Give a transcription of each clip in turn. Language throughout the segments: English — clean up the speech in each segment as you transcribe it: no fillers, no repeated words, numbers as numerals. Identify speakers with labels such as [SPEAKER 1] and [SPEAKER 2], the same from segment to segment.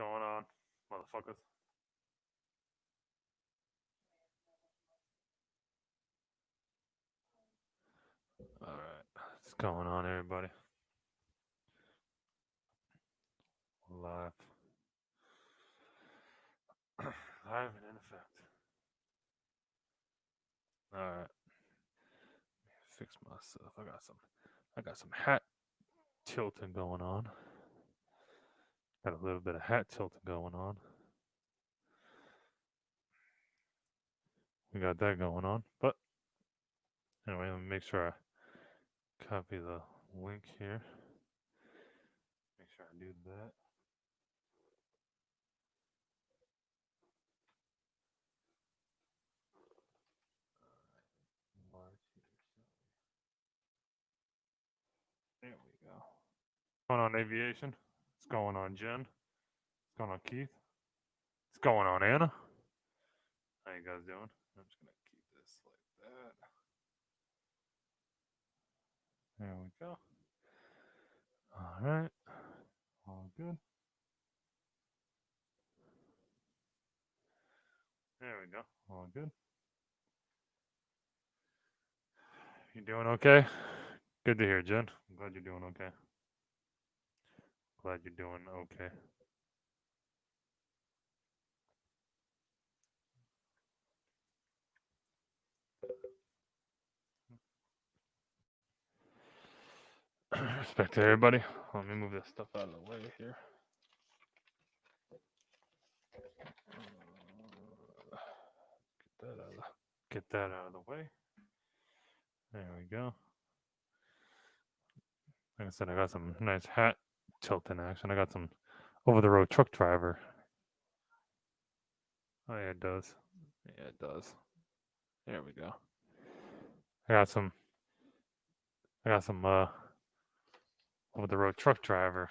[SPEAKER 1] going on, motherfuckers? Alright. What's going on, everybody? Live. Live and in effect. Alright. Fix myself. I got some hat tilting going on. Got a little bit of hat tilting going on. We got that going on. But anyway, let me make sure I copy the link here. Make sure I do that. There we go. What's going on, Aviation? What's going on, Jen? What's going on, Keith? What's going on, Anna? How you guys doing? I'm just gonna keep this like that. There we go. All right. All good. There we go. All good. You doing okay? Good to hear, Jen. I'm glad you're doing okay. Glad you're doing okay. Respect to everybody. Let me move this stuff out of the way here. Get that out of the way. There we go. Like I said, I got some nice hat tilting action. I got some over-the-road truck driver. Oh yeah, it does. Yeah, it does. There we go. I got some over-the-road truck driver.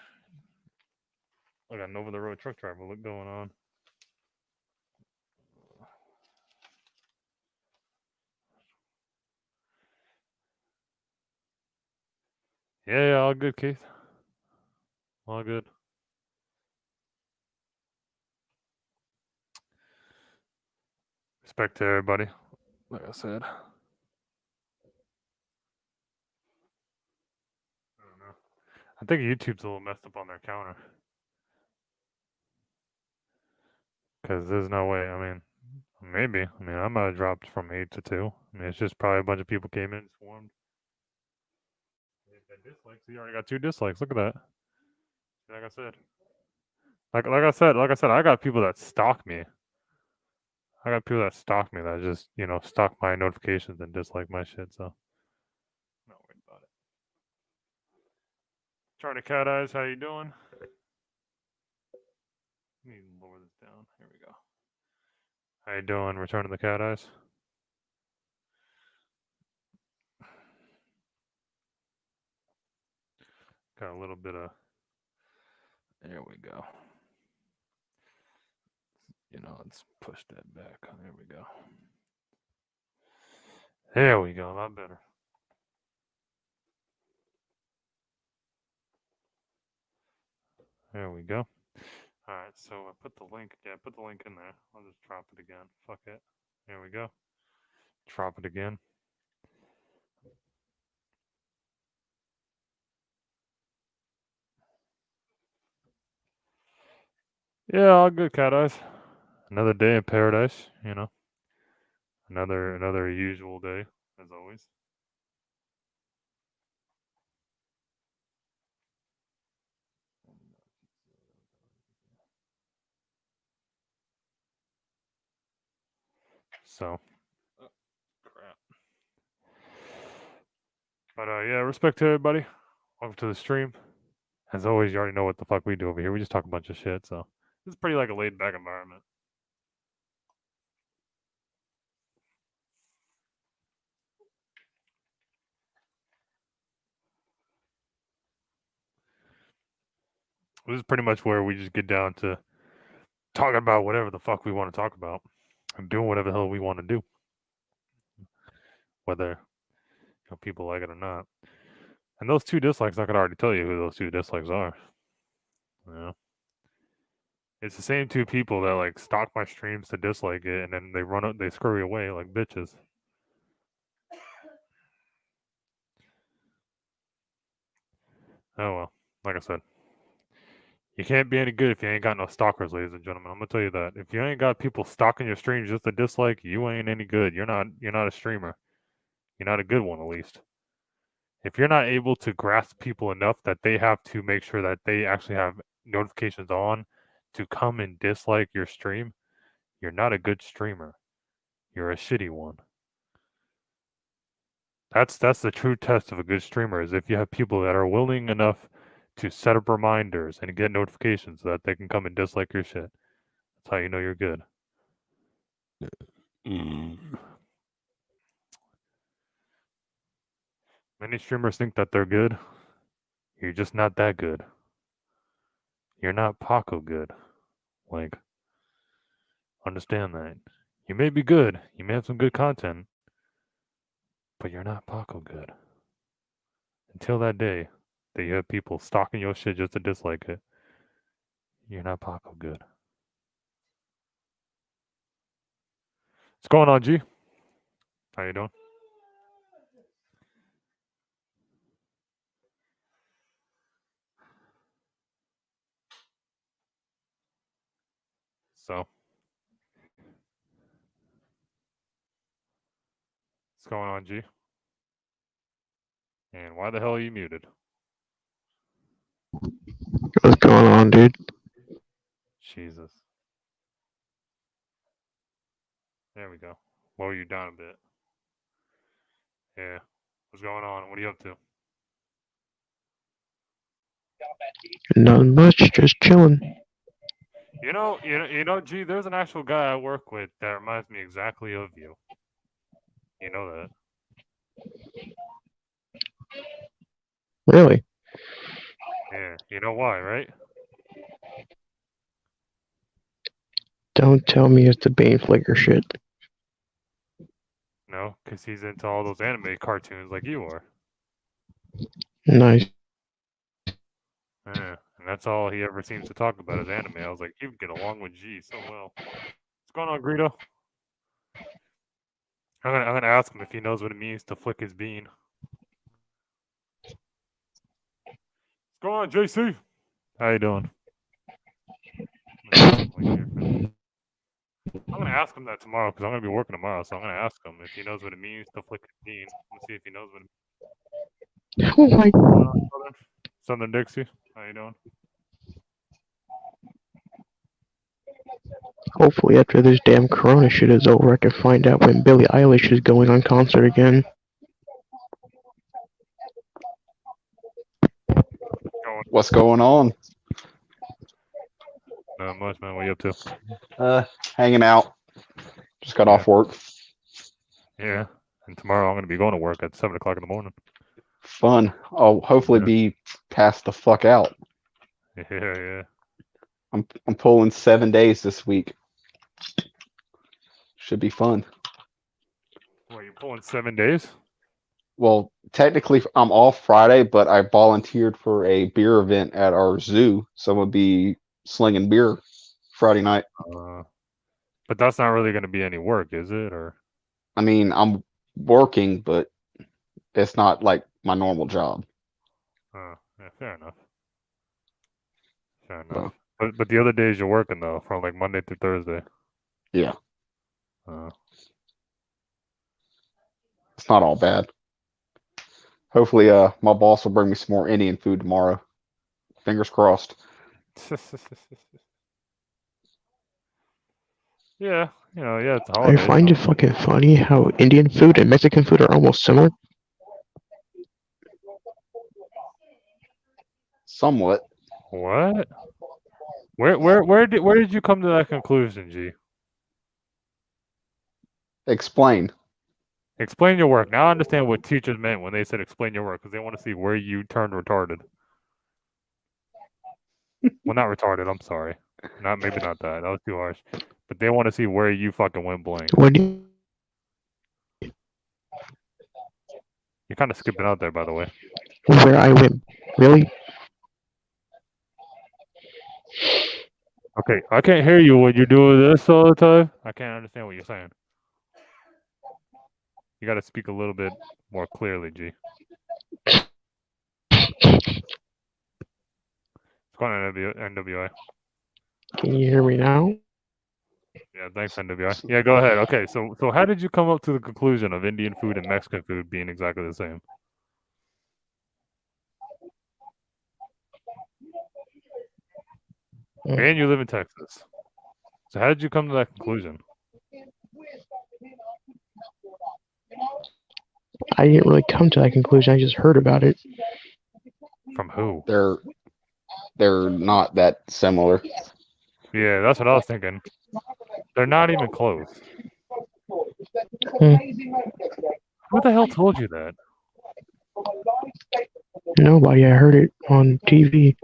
[SPEAKER 1] I got an over-the-road truck driver look going on. Yeah, all good, Keith. All good. Respect to everybody. Like I said. I don't know. I think YouTube's a little messed up on their counter. Because there's no way. I mean, maybe. I mean, I might have dropped from 8 to 2. I mean, it's just probably a bunch of people came in, swarmed. Dislikes. You already got 2 dislikes. Look at that. Like I said. Like I said, I got people that stalk me. I got people that stalk me that just, stalk my notifications and dislike my shit, so. Not worried about it. Charlie Cat Eyes, how you doing? Let me lower this down. Here we go. How you doing, Return of the Cat Eyes? Got a little bit of. There we go. Let's push that back. There we go. There we go. A lot better. There we go. All right, so I put the link. Yeah, I put the link in there. I'll just drop it again. Fuck it. There we go. Drop it again. Yeah, all good, Cat Eyes. Another day in paradise. Another usual day, as always. So, crap. But yeah, respect to everybody. Welcome to the stream. As always, you already know what the fuck we do over here. We just talk a bunch of shit. So this is pretty like a laid back environment. This is pretty much where we just get down to talking about whatever the fuck we want to talk about and doing whatever the hell we want to do, whether people like it or not. And those 2 dislikes, I could already tell you who those 2 dislikes are. It's the same two people that like stalk my streams to dislike it, and then they scurry away like bitches. Oh well, like I said, you can't be any good if you ain't got no stalkers, ladies and gentlemen. I'm gonna tell you that. If you ain't got people stalking your streams just to dislike, you ain't any good. You're not a streamer. You're not a good one, at least. If you're not able to grasp people enough that they have to make sure that they actually have notifications on to come and dislike your stream, you're not a good streamer. You're a shitty one. That's the true test of a good streamer is if you have people that are willing enough to set up reminders and get notifications so that they can come and dislike your shit. That's how you know you're good. Many streamers think that they're good. You're just not that good. You're not Paco good. Like, understand that. You may be good. You may have some good content, but you're not Paco good. Until that day that you have people stalking your shit just to dislike it, you're not Paco good. What's going on, G? How you doing? So, what's going on, G? And why the hell are you muted?
[SPEAKER 2] What's going on, dude?
[SPEAKER 1] Jesus. There we go. Lower you down a bit. Yeah. What's going on? What are you up to?
[SPEAKER 2] Nothing much, just chilling.
[SPEAKER 1] You know, G, there's an actual guy I work with that reminds me exactly of you. You know that.
[SPEAKER 2] Really?
[SPEAKER 1] Yeah. You know why, right?
[SPEAKER 2] Don't tell me it's the Bane Flicker shit.
[SPEAKER 1] No, because he's into all those anime cartoons like you are.
[SPEAKER 2] Nice.
[SPEAKER 1] Yeah. And that's all he ever seems to talk about is anime. I was like, you get along with G so well. What's going on, Greedo? I'm gonna ask him if he knows what it means to flick his bean. What's going on, JC? How you doing? I'm gonna ask him that tomorrow because I'm gonna be working tomorrow. So I'm gonna ask him if he knows what it means to flick his bean. I'm gonna see if he knows what it means.
[SPEAKER 2] Oh my.
[SPEAKER 1] Southern Dixie. How you doing?
[SPEAKER 2] Hopefully, after this damn Corona shit is over, I can find out when Billie Eilish is going on concert again.
[SPEAKER 3] What's going on?
[SPEAKER 1] Not much, man. What you up to?
[SPEAKER 3] Hanging out. Just got off work.
[SPEAKER 1] Yeah. And tomorrow I'm gonna be going to work at 7 o'clock in the morning.
[SPEAKER 3] Fun. I'll hopefully be passed the fuck out.
[SPEAKER 1] Yeah.
[SPEAKER 3] I'm pulling 7 days this week. Should be fun.
[SPEAKER 1] What, you pulling 7 days?
[SPEAKER 3] Well, technically I'm off Friday, but I volunteered for a beer event at our zoo, so I'm gonna be slinging beer Friday night.
[SPEAKER 1] But that's not really gonna be any work, is it? Or
[SPEAKER 3] I mean, I'm working, but it's not like my normal job.
[SPEAKER 1] yeah, fair enough. Fair
[SPEAKER 3] So,
[SPEAKER 1] enough. But the other days you're working though, from like Monday through Thursday.
[SPEAKER 3] yeah,
[SPEAKER 1] Uh,
[SPEAKER 3] it's not all bad. Hopefully, my boss will bring me some more Indian food tomorrow. Fingers crossed.
[SPEAKER 1] yeah, it's a
[SPEAKER 2] I
[SPEAKER 1] holiday.
[SPEAKER 2] find
[SPEAKER 1] So.
[SPEAKER 2] it fucking funny how Indian food and Mexican food are almost similar.
[SPEAKER 3] Somewhat.
[SPEAKER 1] What? Where did you come to that conclusion, G?
[SPEAKER 3] Explain.
[SPEAKER 1] Explain your work. Now I understand what teachers meant when they said explain your work because they want to see where you turned retarded. Well, not retarded. I'm sorry. Maybe not that. That was too harsh. But they want to see where you fucking went blank.
[SPEAKER 2] What do you,
[SPEAKER 1] You're kind of skipping out there, by the way.
[SPEAKER 2] where I went? Really?
[SPEAKER 1] Okay, I can't hear you when you're doing this all the time. I can't understand what you're saying. You got to speak a little bit more clearly, G. What's going on, NWI?
[SPEAKER 2] Can you hear me now?
[SPEAKER 1] Yeah, thanks, NWI. Yeah, go ahead. Okay, so how did you come up to the conclusion of Indian food and Mexican food being exactly the same? And you live in Texas. So how did you come to that conclusion?
[SPEAKER 2] I didn't really come to that conclusion. I just heard about it.
[SPEAKER 1] From who?
[SPEAKER 3] They're not that similar.
[SPEAKER 1] Yeah, that's what I was thinking. They're not even close. Who the hell told you that?
[SPEAKER 2] Nobody. I heard it on TV.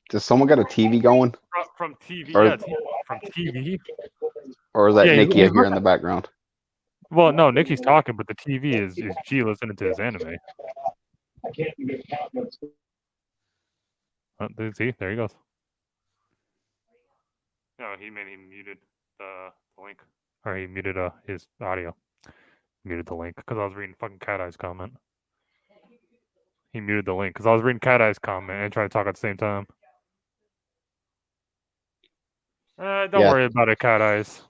[SPEAKER 3] Does someone got a TV going?
[SPEAKER 1] From TV,
[SPEAKER 3] Or-
[SPEAKER 1] yeah, from TV.
[SPEAKER 3] Or is that
[SPEAKER 1] Yeah,
[SPEAKER 3] Nikki I
[SPEAKER 1] he's
[SPEAKER 3] hear in the background?
[SPEAKER 1] Well, no, Nikki's talking, but the TV is G listening to his anime. See, there he goes. No, he muted the link, or he muted his audio. Muted the link because I was reading fucking Cat Eye's comment. He muted the link because I was reading Cat Eye's comment and trying to talk at the same time. Don't worry about it, Cat Eyes.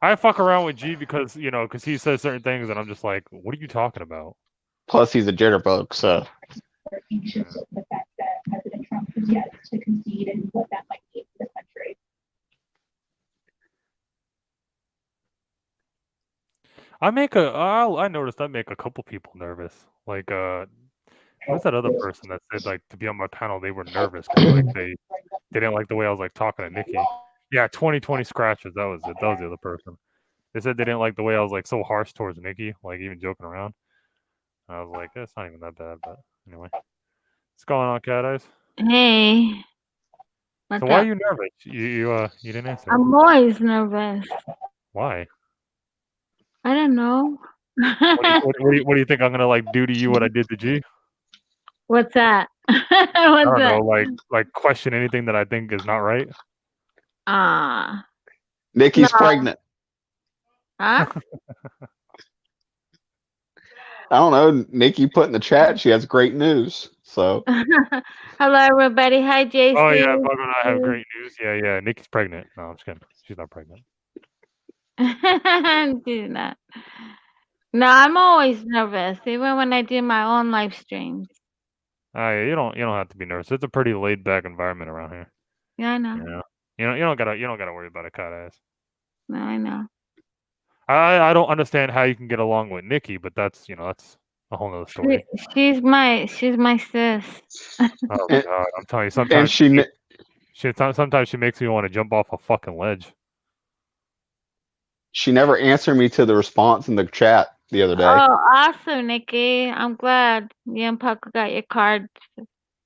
[SPEAKER 1] I fuck around with G because because he says certain things and I'm just like, what are you talking about?
[SPEAKER 3] Plus, he's a jitterbug, so.
[SPEAKER 1] Yeah. I noticed I make a couple people nervous. Like what's that other person that said like to be on my panel they were nervous because like they didn't like the way I was like talking to Nikki. Yeah, 2020 scratches. That was it. That was the other person. They said they didn't like the way I was like so harsh towards Nikki, like even joking around. And I was like, it's not even that bad, but anyway. What's going on, Cat Eyes?
[SPEAKER 4] Hey.
[SPEAKER 1] So why are you nervous? You didn't answer.
[SPEAKER 4] I'm always nervous.
[SPEAKER 1] Why?
[SPEAKER 4] I don't know.
[SPEAKER 1] What do you think I'm gonna like do to you what I did to G?
[SPEAKER 4] What's that?
[SPEAKER 1] I don't know, like question anything that I think is not right.
[SPEAKER 3] Nikki's pregnant.
[SPEAKER 4] Huh?
[SPEAKER 3] I don't know. Nikki put in the chat she has great news. So.
[SPEAKER 4] Hello, everybody. Hi, JC.
[SPEAKER 1] Oh yeah, Bug and I have great news. Yeah. Nikki's pregnant. No, I'm just kidding. She's not pregnant.
[SPEAKER 4] Do that. No, I'm always nervous, even when I do my own live streams.
[SPEAKER 1] Yeah, you don't have to be nervous. It's a pretty laid back environment around here.
[SPEAKER 4] Yeah, I know.
[SPEAKER 1] You don't gotta worry about a Cat Ass.
[SPEAKER 4] No, I know.
[SPEAKER 1] I don't understand how you can get along with Nikki, but that's that's a whole nother story.
[SPEAKER 4] She's my sis.
[SPEAKER 1] Oh God, I'm telling you, sometimes sometimes she makes me want to jump off a fucking ledge.
[SPEAKER 3] She never answered me to the response in the chat the other day.
[SPEAKER 4] Oh, awesome, Nikki. I'm glad you and Paco got your card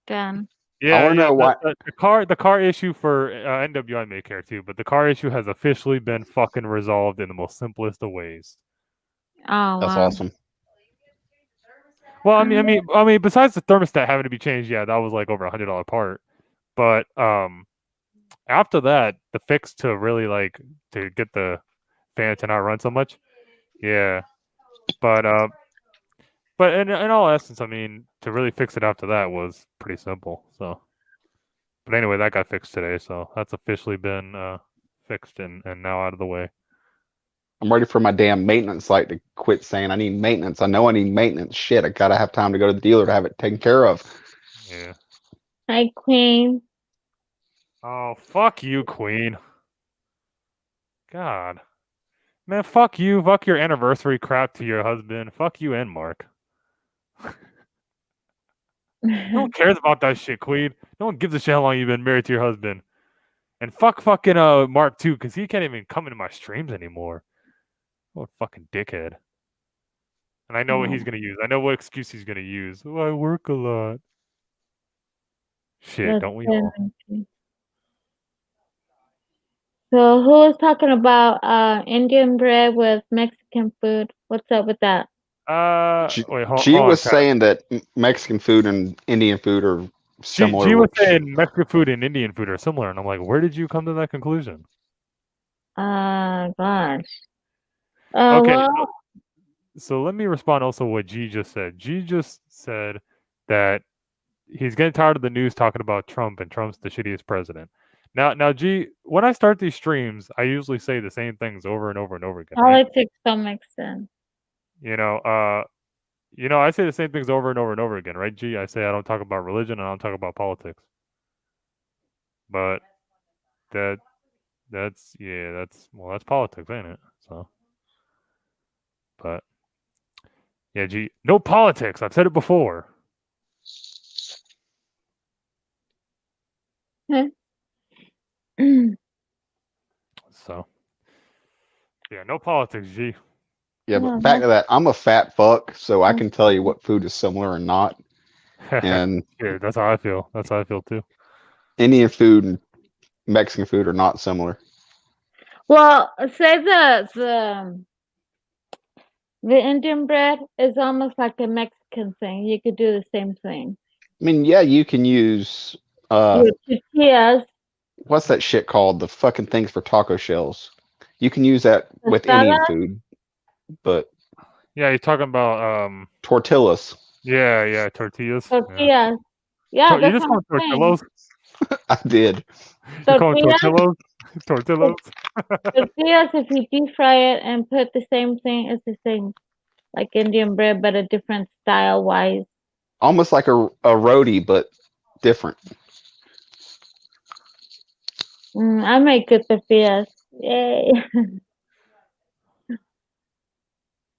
[SPEAKER 4] done.
[SPEAKER 1] Yeah,
[SPEAKER 3] I want to know why
[SPEAKER 1] the car issue for NWI may care too, but the car issue has officially been fucking resolved in the most simplest of ways.
[SPEAKER 4] Oh,
[SPEAKER 3] that's
[SPEAKER 4] wow.
[SPEAKER 3] awesome.
[SPEAKER 1] Well, I mean, besides the thermostat having to be changed, yeah, that was like over $100 part. But after that, the fix to really like to get the fan to not run so much, yeah. But in all essence, I mean, to really fix it after that was pretty simple. So, but anyway, that got fixed today, so that's officially been fixed and now out of the way.
[SPEAKER 3] I'm ready for my damn maintenance light to quit saying I need maintenance. I know I need maintenance. Shit, I gotta have time to go to the dealer to have it taken care of.
[SPEAKER 1] Yeah.
[SPEAKER 4] Hi, Queen.
[SPEAKER 1] Oh, fuck you, Queen. God. Man, fuck you. Fuck your anniversary crap to your husband. Fuck you and Mark. No one cares about that shit, Queen. No one gives a shit how long you've been married to your husband. And fuck fucking Mark too, because he can't even come into my streams anymore. What a fucking dickhead. And I know what he's gonna use. I know what excuse he's gonna use. Oh, I work a lot. Shit, don't we all?
[SPEAKER 4] So who was talking about Indian bread with Mexican food? What's up with that?
[SPEAKER 3] She was saying that Mexican food and Indian food are similar.
[SPEAKER 1] G was
[SPEAKER 3] Which
[SPEAKER 1] saying Mexican food and Indian food are similar, and I'm like, where did you come to that conclusion?
[SPEAKER 4] Gosh.
[SPEAKER 1] Okay,
[SPEAKER 4] Well,
[SPEAKER 1] so let me respond also what G just said. G just said that he's getting tired of the news talking about Trump and Trump's the shittiest president. Now, G, when I start these streams, I usually say the same things over and over and over again, right?
[SPEAKER 4] politics don't make sense.
[SPEAKER 1] You know, I say the same things over and over and over again, right? G, I say I don't talk about religion and I don't talk about politics, but that's politics, ain't it? So, but yeah, G, no politics. I've said it before. So, yeah, no politics, G.
[SPEAKER 3] yeah,
[SPEAKER 4] No,
[SPEAKER 3] but back to that, I'm a fat fuck, so I
[SPEAKER 4] no.
[SPEAKER 3] can tell you what food is similar and not. And
[SPEAKER 1] Yeah, that's how I feel. That's how I feel too.
[SPEAKER 3] Indian food and Mexican food are not similar.
[SPEAKER 4] Well, say the Indian bread is almost like a Mexican thing. You could do the same thing.
[SPEAKER 3] I mean, yeah, you can use
[SPEAKER 4] Your tortillas,
[SPEAKER 3] what's that shit called? The fucking things for taco shells. You can use that with Indian
[SPEAKER 4] tostada,
[SPEAKER 3] food, but
[SPEAKER 1] Yeah, you're talking about
[SPEAKER 3] tortillas.
[SPEAKER 1] yeah, tortillas. Yeah.
[SPEAKER 4] tortillas. Yeah,
[SPEAKER 1] You
[SPEAKER 4] that's
[SPEAKER 1] just
[SPEAKER 4] what
[SPEAKER 1] call
[SPEAKER 4] I'm
[SPEAKER 1] them
[SPEAKER 4] saying.
[SPEAKER 1] tortillos.
[SPEAKER 3] I did.
[SPEAKER 1] You call them
[SPEAKER 4] Tortillas,
[SPEAKER 1] tortillos. Tortillos.
[SPEAKER 4] tortillas. If you deep fry it and put the same thing, it's the same like Indian bread, but a different style wise.
[SPEAKER 3] Almost like a roti, but different.
[SPEAKER 4] I make good tortillas. Yay!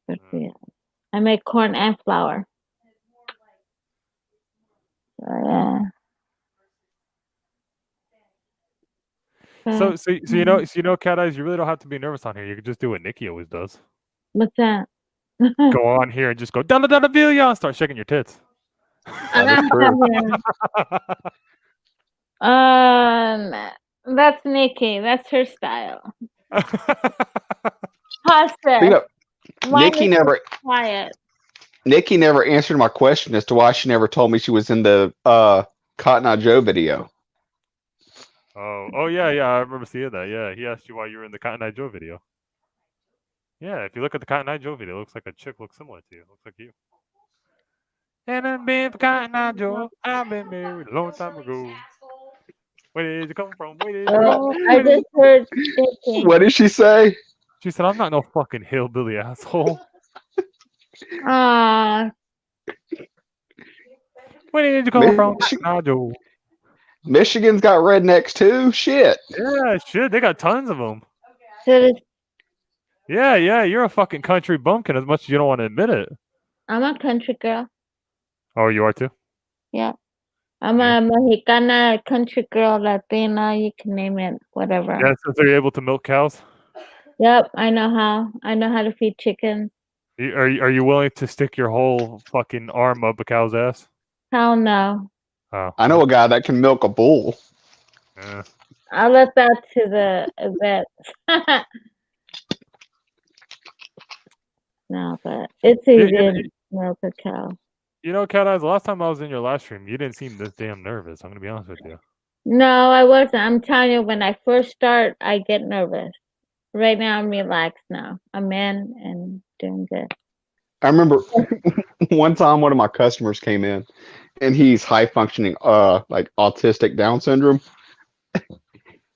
[SPEAKER 4] Tortillas. I make corn and flour. So, yeah.
[SPEAKER 1] So Cat Eyes, you really don't have to be nervous on here. You could just do what Nikki always does.
[SPEAKER 4] What's that?
[SPEAKER 1] Go on here and just go down the Villa and start shaking your tits.
[SPEAKER 3] That is true.
[SPEAKER 4] That's Nikki. That's her style.
[SPEAKER 3] You
[SPEAKER 4] Pasta.
[SPEAKER 3] know,
[SPEAKER 4] Mine
[SPEAKER 3] Nikki
[SPEAKER 4] is
[SPEAKER 3] never
[SPEAKER 4] quiet.
[SPEAKER 3] Nikki never answered my question as to why she never told me she was in the Cotton Eye Joe video.
[SPEAKER 1] Oh yeah, I remember seeing that. Yeah, he asked you why you were in the Cotton Eye Joe video. Yeah, if you look at the Cotton Eye Joe video, it looks like a chick looks similar to you. It looks like you. And I've been for Cotton Eye Joe. I've been married a long time ago. Where did you come from? Where did you go?
[SPEAKER 4] I just heard shaking.
[SPEAKER 3] What did she say?
[SPEAKER 1] She said, I'm not no fucking hillbilly asshole.
[SPEAKER 4] Ah,
[SPEAKER 1] Where did you come from?
[SPEAKER 3] Michi-
[SPEAKER 1] Cotton Eye Joe.
[SPEAKER 3] Michigan's got rednecks too. Shit.
[SPEAKER 1] Yeah, shit, they got tons of them.
[SPEAKER 4] so this,
[SPEAKER 1] Yeah, you're a fucking country bumpkin as much as you don't want to admit it.
[SPEAKER 4] I'm a country girl.
[SPEAKER 1] Oh, you are too?
[SPEAKER 4] Yeah. I'm
[SPEAKER 1] Yeah.
[SPEAKER 4] a Mexicana, country girl, Latina, you can name it, whatever.
[SPEAKER 1] Yeah, so you're able to milk cows?
[SPEAKER 4] Yep, I know how. I know how to feed chickens.
[SPEAKER 1] Are you willing to stick your whole fucking arm up a cow's ass?
[SPEAKER 4] Hell no.
[SPEAKER 1] Oh,
[SPEAKER 3] I know a guy that can milk a bull.
[SPEAKER 1] yeah.
[SPEAKER 4] I'll let that to the vets. No, but it's easy to milk a cow.
[SPEAKER 1] You know, Cat Eyes, the last time I was in your live stream, you didn't seem this damn nervous. I'm going to be honest with you.
[SPEAKER 4] No, I wasn't. I'm telling you, when I first start, I get nervous. Right now, I'm relaxed now. I'm in and doing good.
[SPEAKER 3] I remember one time one of my customers came in and he's high functioning like autistic Down syndrome.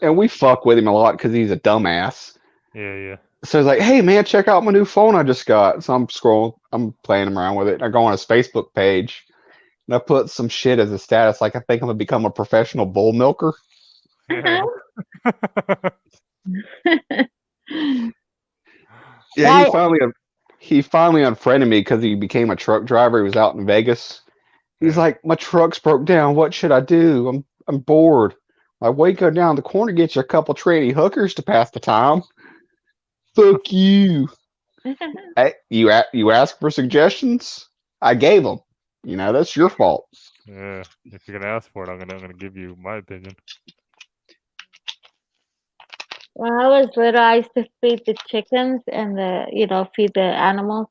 [SPEAKER 3] And we fuck with him a lot because he's a dumbass.
[SPEAKER 1] Yeah.
[SPEAKER 3] So he's like, hey man, check out my new phone I just got. So I'm scrolling, I'm playing around with it. I go on his Facebook page and I put some shit as a status, like I think I'm gonna become a professional bull milker.
[SPEAKER 1] Yeah.
[SPEAKER 3] Yeah, he finally unfriended me because he became a truck driver. He was out in Vegas. He's
[SPEAKER 1] Yeah.
[SPEAKER 3] like, my truck's broke down. What should I do? I'm bored. Like, well, you go down the corner, get you a couple tranny hookers to pass the time. Fuck you. Hey, you asked for suggestions? I gave them. You know, that's your fault.
[SPEAKER 1] Yeah. If you're going to ask for it, I'm gonna give you my opinion.
[SPEAKER 4] When I was little, I used to feed the chickens and feed the animals.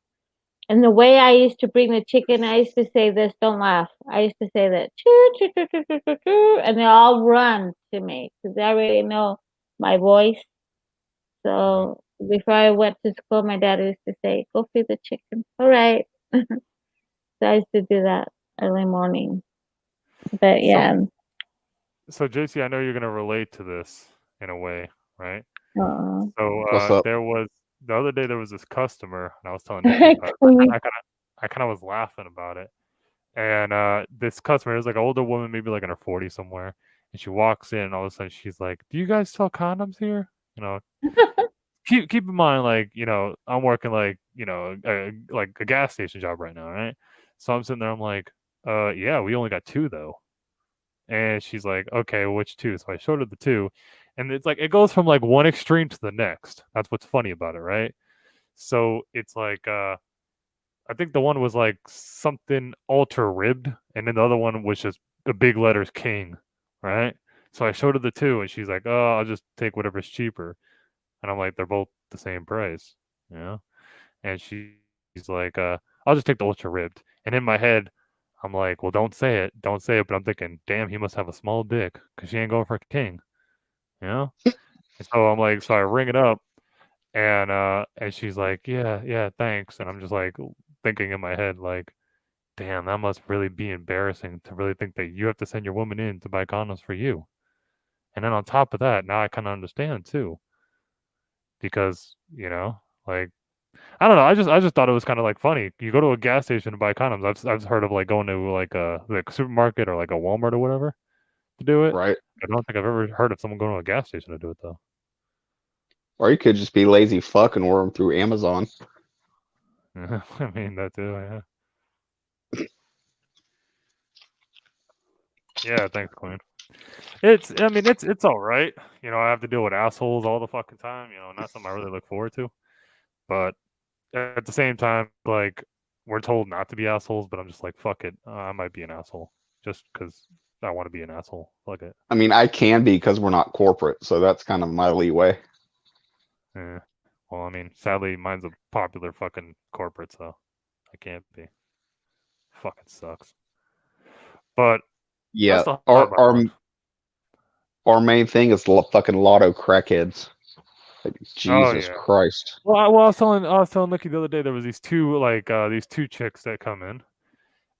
[SPEAKER 4] And the way I used to bring the chicken, I used to say this. Don't laugh. I used to say that, choo, choo, choo, choo, choo, choo, choo, and they all run to me because they already know my voice. So before I went to school, my dad used to say, "Go feed the chicken." All right. So I used to do that early morning. But yeah.
[SPEAKER 1] So JC, I know you're gonna relate to this in a way, right?
[SPEAKER 4] Uh-uh.
[SPEAKER 1] So
[SPEAKER 3] What's up?
[SPEAKER 1] there was the other day there was this customer, and I was telling Nikki about it. I kind of was laughing about it. And this customer is like an older woman, maybe like in her 40s somewhere, and she walks in, and all of a sudden she's like, "Do you guys sell condoms here?" You know, keep in mind, like, you know, I'm working like, you know, like a gas station job right now, right? So I'm sitting there, I'm like, yeah, we only got 2 though. And she's like, okay, which 2? So I showed her the 2, and it's like it goes from like one extreme to the next. That's what's funny about it, right? So it's like I think the one was like something ultra ribbed, and then the other one was just the big letters King, right? So I showed her the 2, and she's like, "Oh, I'll just take whatever's cheaper." And I'm like, "They're both the same price, you know?" And she's like, "I'll just take the ultra ribbed." And in my head, I'm like, "Well, don't say it, don't say it." But I'm thinking, "Damn, he must have a small dick, cause she ain't going for a king, you know?" And so I'm like, so I ring it up, and she's like, "Yeah, yeah, thanks." And I'm just like thinking in my head, like, damn, that must really be embarrassing to really think that you have to send your woman in to buy condoms for you. And then on top of that, now I kind of understand too, because you know, like I don't know, I just thought it was kind of like funny. You go to a gas station to buy condoms. I've heard of like going to like a supermarket or like a Walmart or whatever to do it.
[SPEAKER 3] Right.
[SPEAKER 1] I don't think I've ever heard of someone going to a gas station to do it though.
[SPEAKER 3] Or you could just be lazy fucking worm through Amazon.
[SPEAKER 1] I mean that too. Yeah. Yeah. Thanks, Queen. I mean, it's all right. You know, I have to deal with assholes all the fucking time. You know, not something I really look forward to. But at the same time, like we're told not to be assholes, but I'm just like, fuck it, I might be an asshole just because I want to be an asshole. Fuck it.
[SPEAKER 3] I mean, I can be because we're not corporate, so that's kind of my leeway.
[SPEAKER 1] Yeah. Well, I mean, sadly, mine's a popular fucking corporate, so I can't be. Fucking sucks. But
[SPEAKER 3] Yeah,
[SPEAKER 1] that's the hard part.
[SPEAKER 3] our main thing is fucking lotto crackheads. Like,
[SPEAKER 1] Oh
[SPEAKER 3] Jesus
[SPEAKER 1] yeah.
[SPEAKER 3] Christ.
[SPEAKER 1] Well, I was telling Nikki the other day there was these two chicks that come in,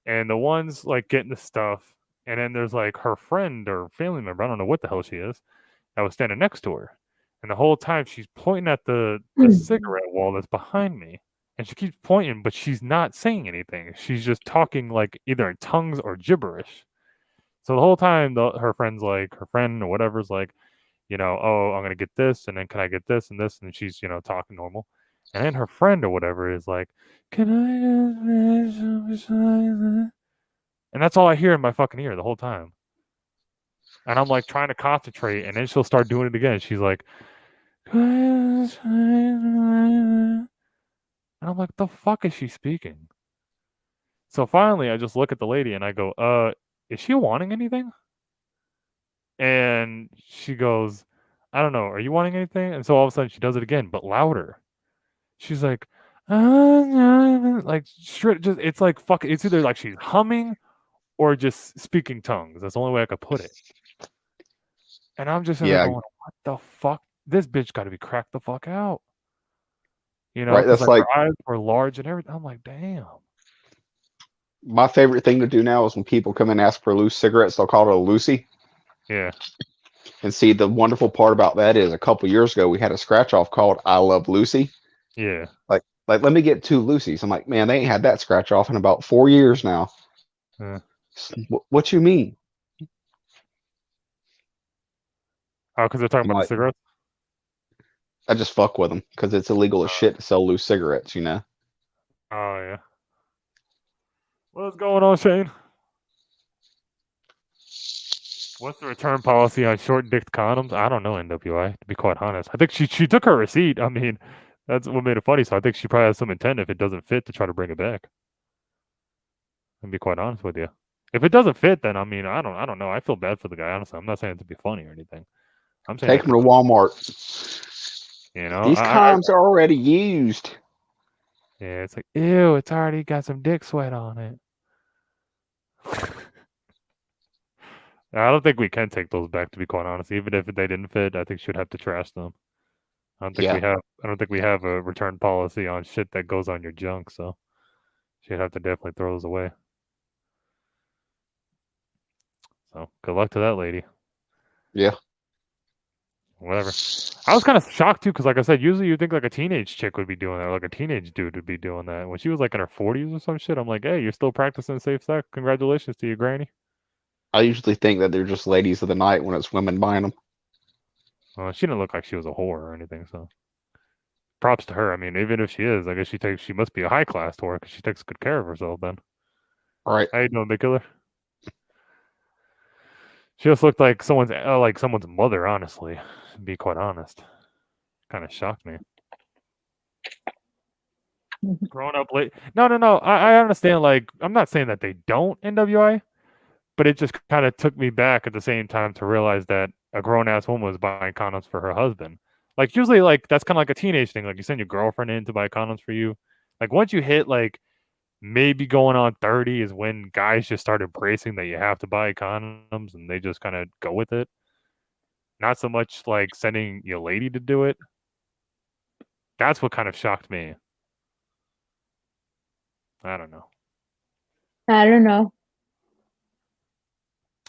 [SPEAKER 1] and the one's like getting the stuff, and then there's like her friend or family member, I don't know what the hell she is, that was standing next to her, and the whole time she's pointing at the cigarette wall that's behind me, and she keeps pointing, but she's not saying anything. She's just talking like either in tongues or gibberish. So the whole time, her friend's like, her friend or whatever's like, you know, oh, I'm gonna get this, and then can I get this and this, and she's, you know, talking normal, and then her friend or whatever is like, can I just, and that's all I hear in my fucking ear the whole time, and I'm like trying to concentrate, and then she'll start doing it again. She's like, and I'm like, the fuck is she speaking? So finally, I just look at the lady and I go, is she wanting anything? And she goes, I don't know. Are you wanting anything? And so all of a sudden she does it again, but louder. She's like, like straight, just it's like fuck. It's either like she's humming or just speaking tongues. That's the only way I could put it. And I'm just in there
[SPEAKER 3] Yeah,
[SPEAKER 1] going, what the fuck? This bitch got to be cracked the fuck out. You know,
[SPEAKER 3] right.
[SPEAKER 1] because
[SPEAKER 3] That's
[SPEAKER 1] like
[SPEAKER 3] like
[SPEAKER 1] her eyes were large and everything. I'm like, damn.
[SPEAKER 3] my favorite thing to do now is when people come and ask for loose cigarettes, they'll call it a Lucy.
[SPEAKER 1] Yeah.
[SPEAKER 3] And see, the wonderful part about that is a couple years ago we had a scratch off called "I Love Lucy."
[SPEAKER 1] Yeah.
[SPEAKER 3] Like, let me get 2 Lucy's. I'm like, man, they ain't had that scratch off in about 4 years now.
[SPEAKER 1] Yeah.
[SPEAKER 3] What you mean?
[SPEAKER 1] Oh, because they're talking
[SPEAKER 3] I'm
[SPEAKER 1] about the
[SPEAKER 3] like,
[SPEAKER 1] cigarettes.
[SPEAKER 3] I just fuck with them because it's illegal as shit to sell loose cigarettes, you know?
[SPEAKER 1] Oh yeah. What's going on, Shane? What's the return policy on short-dicked condoms? I don't know, NWI, to be quite honest. I think she took her receipt. I mean, that's what made it funny. So I think she probably has some intent if it doesn't fit to try to bring it back. And be quite honest with you. If it doesn't fit, then I mean, I don't know. I feel bad for the guy, honestly. I'm not saying it to be funny or anything. I'm saying
[SPEAKER 3] Take them to Walmart.
[SPEAKER 1] you know,
[SPEAKER 3] These condoms are already used.
[SPEAKER 1] Yeah, it's like, ew, it's already got some dick sweat on it. I don't think we can take those back, to be quite honest. Even if they didn't fit, I think she'd have to trash them. I don't think we
[SPEAKER 3] Yeah.
[SPEAKER 1] have. I don't think we have a return policy on shit that goes on your junk. So she'd have to definitely throw those away. So good luck to that lady.
[SPEAKER 3] Yeah.
[SPEAKER 1] Whatever. I was kind of shocked too, because like I said, usually you think like a teenage chick would be doing that, or like a teenage dude would be doing that. When she was like in her 40s or some shit, I'm like, hey, you're still practicing safe sex. Congratulations to you, granny.
[SPEAKER 3] I usually think that they're just ladies of the night when it's women buying them.
[SPEAKER 1] She didn't look like she was a whore or anything, so props to her. I mean, even if she is, I guess she must be a high class whore because she takes good care of herself. Then,
[SPEAKER 3] All right.
[SPEAKER 1] how you doing, big killer? She just looked like someone's mother. Honestly, to be quite honest, kind of shocked me. Growing up late. No. I understand. Like, I'm not saying that they don't NWI, but it just kind of took me back at the same time to realize that a grown ass woman was buying condoms for her husband. Like, usually, like that's kind of like a teenage thing. Like, you send your girlfriend in to buy condoms for you. Like, once you hit like maybe going on 30 is when guys just start embracing that you have to buy condoms, and they just kind of go with it. Not so much like sending your lady to do it. That's what kind of shocked me. I don't know.
[SPEAKER 4] I don't know.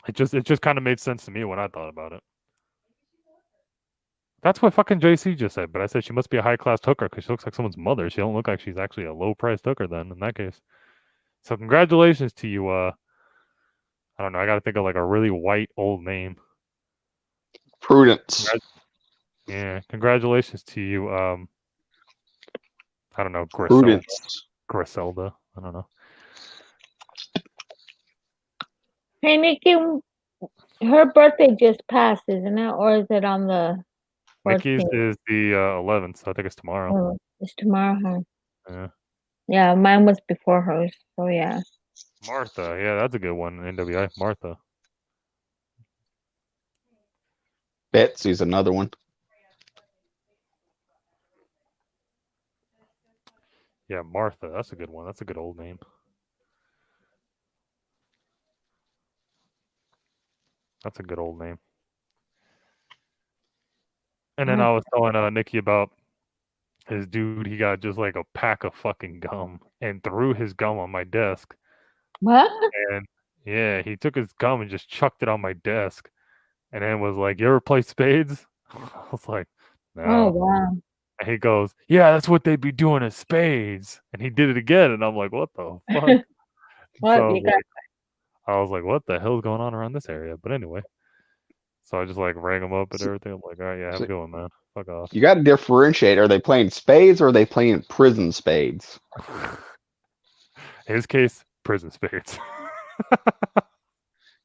[SPEAKER 1] It just kind of made sense to me when I thought about it. That's what fucking JC just said, but I said she must be a high class hooker because she looks like someone's mother. She don't look like she's actually a low priced hooker then in that case. So congratulations to you. I don't know. I got to think of like a really white old name.
[SPEAKER 3] Prudence.
[SPEAKER 1] Yeah, congratulations to you. I don't know,
[SPEAKER 3] Prudence.
[SPEAKER 1] Griselda. I don't know.
[SPEAKER 4] Hey, Nikki, her birthday just passed, isn't it? Or is it on the 14th?
[SPEAKER 1] Nikki's is the 11th, so I think it's tomorrow.
[SPEAKER 4] Oh, it's tomorrow, huh?
[SPEAKER 1] Yeah.
[SPEAKER 4] Yeah, mine was before hers. So yeah.
[SPEAKER 1] Martha, yeah, that's a good one. NWI, Martha.
[SPEAKER 3] Betsy's another one.
[SPEAKER 1] Yeah, Martha, that's a good one. That's a good old name. That's a good old name. And then I was telling Nikki about his dude. He got just like a pack of fucking gum and threw his gum on my desk.
[SPEAKER 4] What?
[SPEAKER 1] And yeah, he took his gum and just chucked it on my desk. And then was like, "You ever play spades?" I was like, "No."
[SPEAKER 4] Oh wow.
[SPEAKER 1] And he goes, "Yeah, that's what they'd be doing at spades." And he did it again, and I'm like, "What the fuck?"
[SPEAKER 4] What
[SPEAKER 1] So
[SPEAKER 4] you got?
[SPEAKER 1] I was like, "What the hell's going on around this area?" But anyway, so I just like rang him up and
[SPEAKER 3] So-
[SPEAKER 1] everything. I'm like, "All right, yeah, have
[SPEAKER 3] so
[SPEAKER 1] a good one, man. Fuck off."
[SPEAKER 3] You got to differentiate. Are they playing spades or are they playing prison spades?
[SPEAKER 1] His case, prison spades.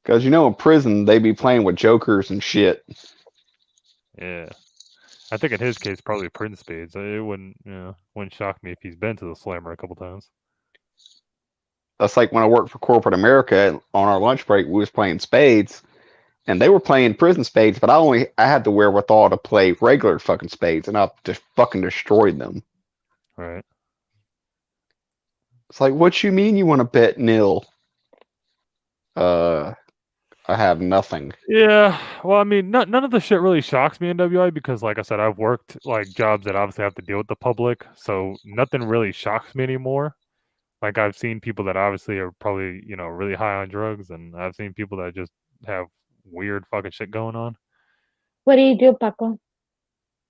[SPEAKER 3] Because you know, in prison they be playing with jokers and shit.
[SPEAKER 1] Yeah, I think in his case, probably prison spades. It wouldn't shock me if he's been to the slammer a couple times.
[SPEAKER 3] That's like when I worked for corporate America. On our lunch break, we was playing spades, and they were playing prison spades. But I had the wherewithal to play regular fucking spades, and I just fucking destroyed them.
[SPEAKER 1] Right.
[SPEAKER 3] It's like, what you mean you want to bet nil? I have nothing.
[SPEAKER 1] Yeah, well, I mean, none of the shit really shocks me in WI because, like I said, I've worked like jobs that obviously have to deal with the public, so nothing really shocks me anymore. Like I've seen people that obviously are probably really high on drugs, and I've seen people that just have weird fucking shit going on.
[SPEAKER 4] What do you do, Paco?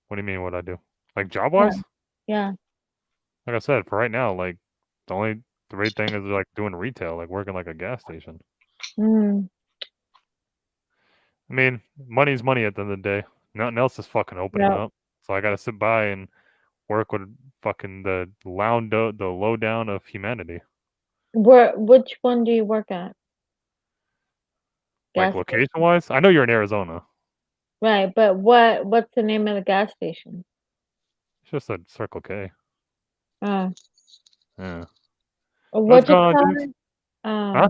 [SPEAKER 1] What do you mean? What I do? Like job
[SPEAKER 4] Yeah.
[SPEAKER 1] wise?
[SPEAKER 4] Yeah.
[SPEAKER 1] Like I said, for right now, like the right thing is like doing retail, like working like a gas station.
[SPEAKER 4] Mm.
[SPEAKER 1] I mean, money's money at the end of the day. Nothing else is fucking opening
[SPEAKER 4] Yep.
[SPEAKER 1] up. So I gotta sit by and work with fucking the lowdown of humanity.
[SPEAKER 4] Which one do you work at?
[SPEAKER 1] Like
[SPEAKER 4] Gas
[SPEAKER 1] location wise, I know you're in Arizona.
[SPEAKER 4] Right, but what's the name of the gas station?
[SPEAKER 1] It's just a Circle K.
[SPEAKER 4] Uh,
[SPEAKER 1] Yeah.
[SPEAKER 4] what you
[SPEAKER 1] going on,
[SPEAKER 4] call
[SPEAKER 1] James?
[SPEAKER 4] it?
[SPEAKER 1] Huh?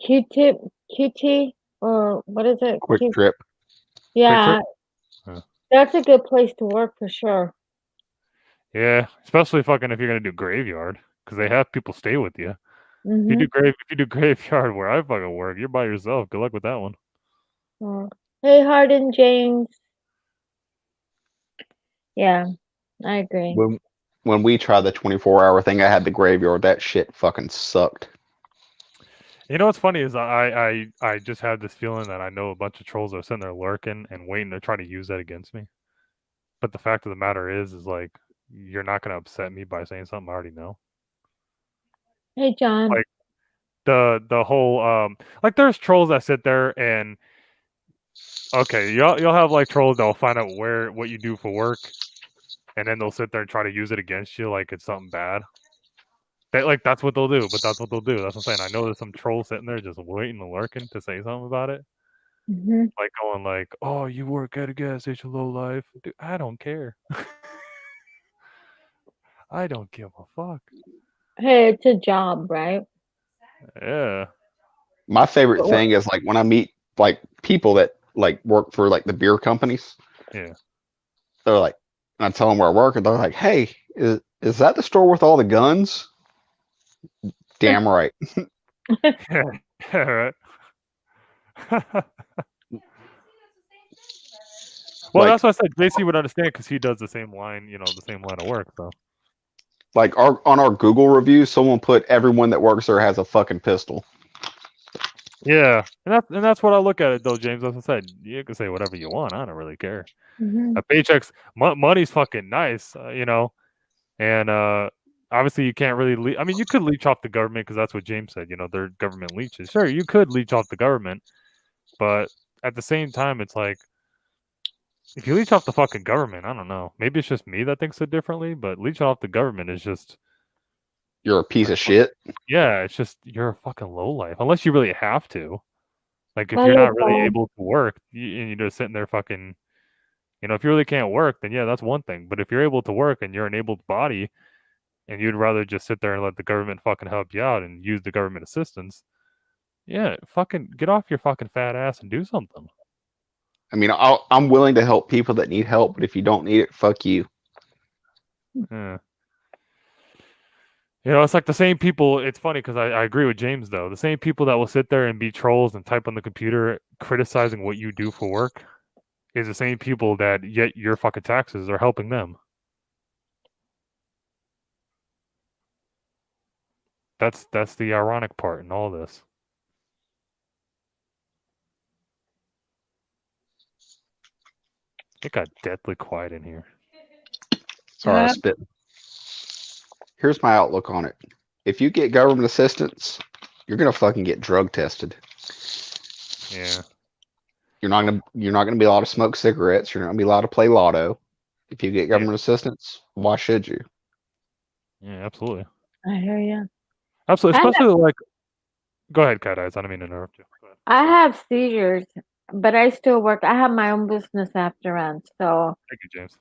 [SPEAKER 4] Q-tip, QT, or what is it?
[SPEAKER 3] Quick trip.
[SPEAKER 4] Yeah,
[SPEAKER 1] Trip?
[SPEAKER 4] that's a good place to work for sure.
[SPEAKER 1] Yeah, especially fucking if you're gonna do graveyard, because they have people stay with you. If
[SPEAKER 4] Mm-hmm.
[SPEAKER 1] you do graveyard where I fucking work, you're by yourself. Good luck with that one.
[SPEAKER 4] Oh. Hey, Harden James. Yeah, I agree.
[SPEAKER 3] When we tried the 24-hour thing, I had the graveyard. That shit fucking sucked.
[SPEAKER 1] You know what's funny is I just had this feeling that I know a bunch of trolls are sitting there lurking and waiting to try to use that against me. But the fact of the matter is like you're not gonna upset me by saying something I already know.
[SPEAKER 4] Hey, John.
[SPEAKER 1] Like the whole like there's trolls that sit there and okay, you'll have like trolls that'll find out what you do for work, and then they'll sit there and try to use it against you like it's something bad. That's what they'll do, but that's what they'll do. That's what I'm saying. I know there's some troll sitting there just waiting and lurking to say something about it.
[SPEAKER 4] Mm-hmm.
[SPEAKER 1] Like going like, "Oh, you work at a gas station, low life." Dude, I don't care. I don't give a fuck.
[SPEAKER 4] Hey, it's a job, right?
[SPEAKER 1] Yeah.
[SPEAKER 3] My favorite
[SPEAKER 4] But what?
[SPEAKER 3] thing is like when I meet like people that like work for like the beer companies.
[SPEAKER 1] Yeah.
[SPEAKER 3] They're like, and I tell them where I work, and they're like, "Hey, is that the store with all the guns?" Damn right.
[SPEAKER 1] Yeah, right. Well,
[SPEAKER 3] Like
[SPEAKER 1] that's why I said JC would understand because he does the same line, the same line of work. So
[SPEAKER 3] like on our Google reviews, someone put everyone that works there has a fucking pistol.
[SPEAKER 1] yeah, and that's what I look at it though, James. As I said, you can say whatever you want. I don't really care.
[SPEAKER 4] Mm-hmm.
[SPEAKER 1] A paycheck's money's fucking nice, and obviously you can't really. I mean, you could leech off the government because that's what James said. They're government leeches. Sure, you could leech off the government, but at the same time, it's like if you leech off the fucking government, I don't know. Maybe it's just me that thinks it differently, but leeching off the government is just
[SPEAKER 3] You're a
[SPEAKER 1] it's
[SPEAKER 3] piece
[SPEAKER 1] like
[SPEAKER 3] of shit.
[SPEAKER 1] yeah, it's just you're a fucking low life unless you really have to. Like if
[SPEAKER 4] Well,
[SPEAKER 1] you're not really
[SPEAKER 4] look,
[SPEAKER 1] able to work and you're just sitting there fucking, if you really can't work, then yeah, that's one thing. But if you're able to work and you're an able body and you'd rather just sit there and let the government fucking help you out and use the government assistance, yeah, fucking get off your fucking fat ass and do something.
[SPEAKER 3] I mean, I'm willing to help people that need help, but if you don't need it, fuck you.
[SPEAKER 1] Yeah. It's like the same people. It's funny because I agree with James, though. The same people that will sit there and be trolls and type on the computer criticizing what you do for work is the same people that yet your fucking taxes are helping them. That's the ironic part in all this. It got deathly quiet in here.
[SPEAKER 3] Sorry, I spit. Here's my outlook on it. If you get government assistance, you're gonna fucking get drug tested.
[SPEAKER 1] Yeah.
[SPEAKER 3] You're not gonna be allowed to smoke cigarettes. You're not gonna be allowed to play lotto. If you get government assistance, why should you?
[SPEAKER 1] Yeah, absolutely.
[SPEAKER 4] I hear you.
[SPEAKER 1] Absolutely.
[SPEAKER 4] I have,
[SPEAKER 1] Especially like go ahead, Cat Eyes. I don't mean to interrupt you. Go ahead.
[SPEAKER 4] I have seizures, but I still work. I have my own business after rent. So
[SPEAKER 1] Thank you, James.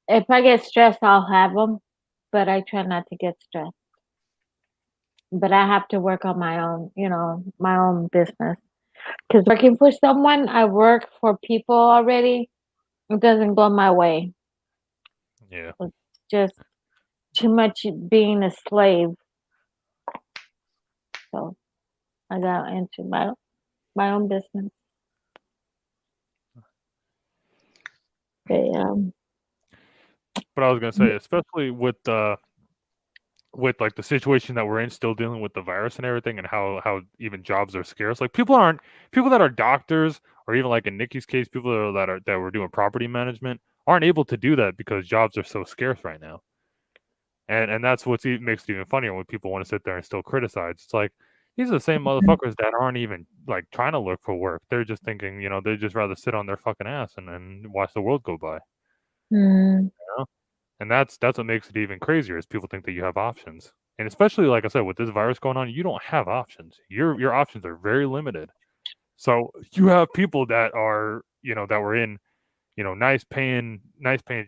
[SPEAKER 4] if I get stressed, I'll have them, but I try not to get stressed. But I have to work on my own, my own business. Because working for someone, I work for people already. It doesn't go my way.
[SPEAKER 1] Yeah.
[SPEAKER 4] It's just too much being a slave. So I got into my own business. But,
[SPEAKER 1] But I was gonna say, especially with like the situation that we're in, still dealing with the virus and everything, and how even jobs are scarce. Like people that are doctors, or even like in Nikki's case, people that were doing property management aren't able to do that because jobs are so scarce right now. And that's what makes it even funnier when people want to sit there and still criticize. It's like these are the same motherfuckers that aren't even like trying to look for work. They're just thinking, they'd just rather sit on their fucking ass and watch the world go by.
[SPEAKER 4] mm,
[SPEAKER 1] You know? And that's what makes it even crazier is people think that you have options. And especially like I said, with this virus going on, you don't have options. Your options are very limited. So you have people that are, that were in, nice paying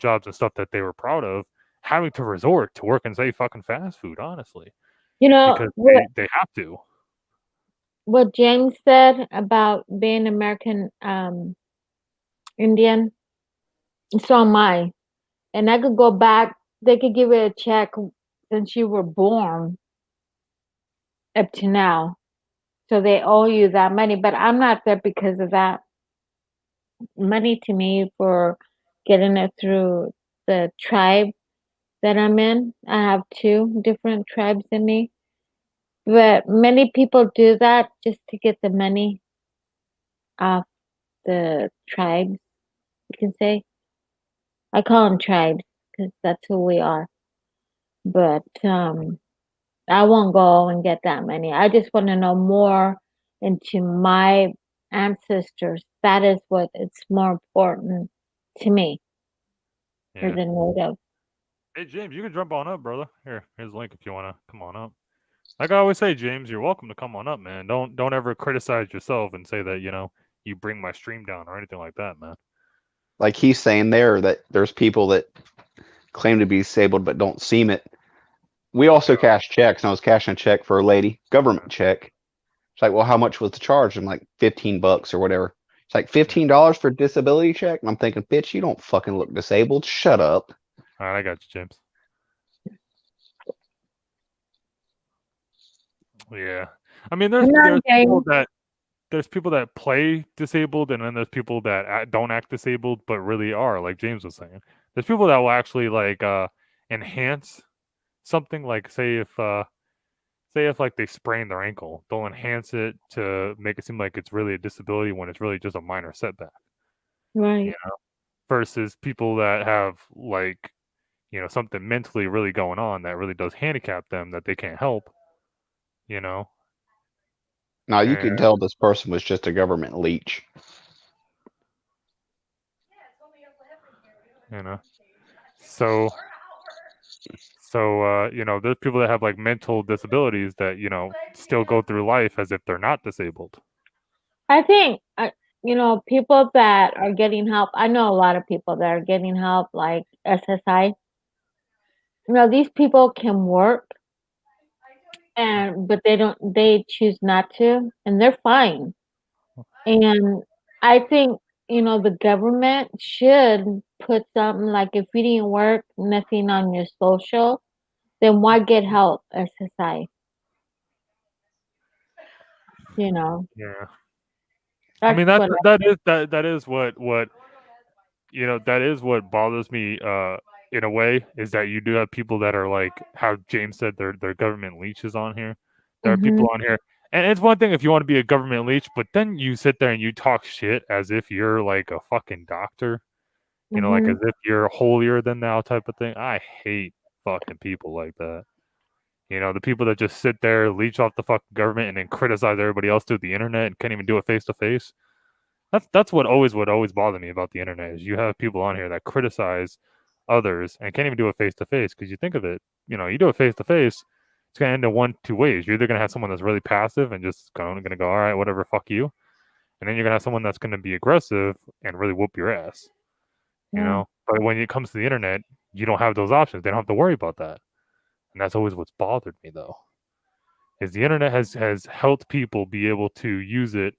[SPEAKER 1] jobs and stuff that they were proud of, having to resort to work and say fucking fast food, honestly. Because they have to.
[SPEAKER 4] what James said about being American Indian, so am I. And I could go back they could give you a check since you were born up to now. So they owe you that money. But I'm not there because of that money to me for getting it through the tribe that I'm in. I have 2 different tribes in me. But many people do that just to get the money off the tribes, you can say. I call them tribes because that's who we are. But I won't go and get that money. I just want to know more into my ancestors. That is what it's more important to me for
[SPEAKER 1] Yeah.
[SPEAKER 4] the native.
[SPEAKER 1] Hey James, you can jump on up, brother. Here's the link if you wanna come on up. Like I always say, James, you're welcome to come on up, man. Don't ever criticize yourself and say that you bring my stream down or anything like that, man.
[SPEAKER 3] Like he's saying there that there's people that claim to be disabled but don't seem it. We also cash checks, and I was cashing a check for a lady, government check. It's like, well, how much was the charge? I'm like, $15 or whatever. It's like $15 for a disability check. And I'm thinking, bitch, you don't fucking look disabled. Shut up.
[SPEAKER 1] All right, I got you, James. Yeah, I mean, there's people that play disabled, and then there's people that don't act disabled but really are, like James was saying. There's people that will actually like enhance something, like say if like they sprain their ankle, they'll enhance it to make it seem like it's really a disability when it's really just a minor setback.
[SPEAKER 4] Right.
[SPEAKER 1] You know, versus people that have like something mentally really going on that really does handicap them that they can't help. You know,
[SPEAKER 3] Now, you can
[SPEAKER 1] and
[SPEAKER 3] tell this person was just a government leech.
[SPEAKER 1] you know, so there's people that have like mental disabilities that still go through life as if they're not disabled.
[SPEAKER 4] I think, people that are getting help, I know a lot of people that are getting help, like SSI. These people can work, but they choose not to, and they're fine. And I think, the government should put something like if you didn't work, nothing on your social, then why get help, SSI?
[SPEAKER 1] Yeah. I
[SPEAKER 4] That's
[SPEAKER 1] mean
[SPEAKER 4] what
[SPEAKER 1] that is what that is what bothers me in a way, is that you do have people that are like how James said they're government leeches on here. There are people on here, and it's one thing if you want to be a government leech, but then you sit there and you talk shit as if you're like a fucking doctor, like as if you're holier than thou type of thing. I hate fucking people like that. The people that just sit there, leech off the fucking government, and then criticize everybody else through the internet and can't even do it face to face. That's what always bothered me about the internet, is you have people on here that criticize others and can't even do it face to face, because you think of it, you do it face to face, it's gonna end in 1 2 ways. You're either gonna have someone that's really passive and just gonna go, all right, whatever, fuck you, and then you're gonna have someone that's gonna be aggressive and really whoop your ass. But when it comes to the internet, you don't have those options. They don't have to worry about that, and that's always what's bothered me, though, is the internet has helped people be able to use it.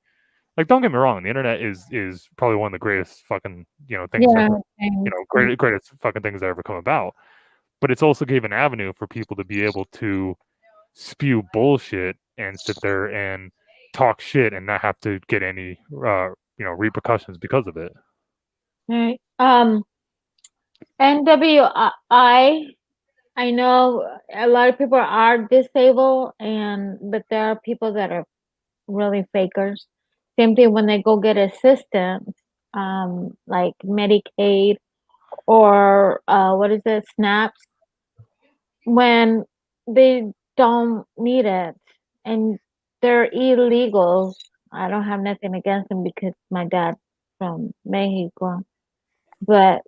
[SPEAKER 1] Like, don't get me wrong, the internet is probably one of the greatest fucking things ever, greatest fucking things that ever come about. But it's also gave an avenue for people to be able to spew bullshit and sit there and talk shit and not have to get any repercussions because of it.
[SPEAKER 4] Right. NWI, I know a lot of people are disabled, but there are people that are really fakers. Same thing when they go get assistance, like Medicaid or what is it, SNAPs, when they don't need it and they're illegal. I don't have nothing against them because my dad's from Mexico, but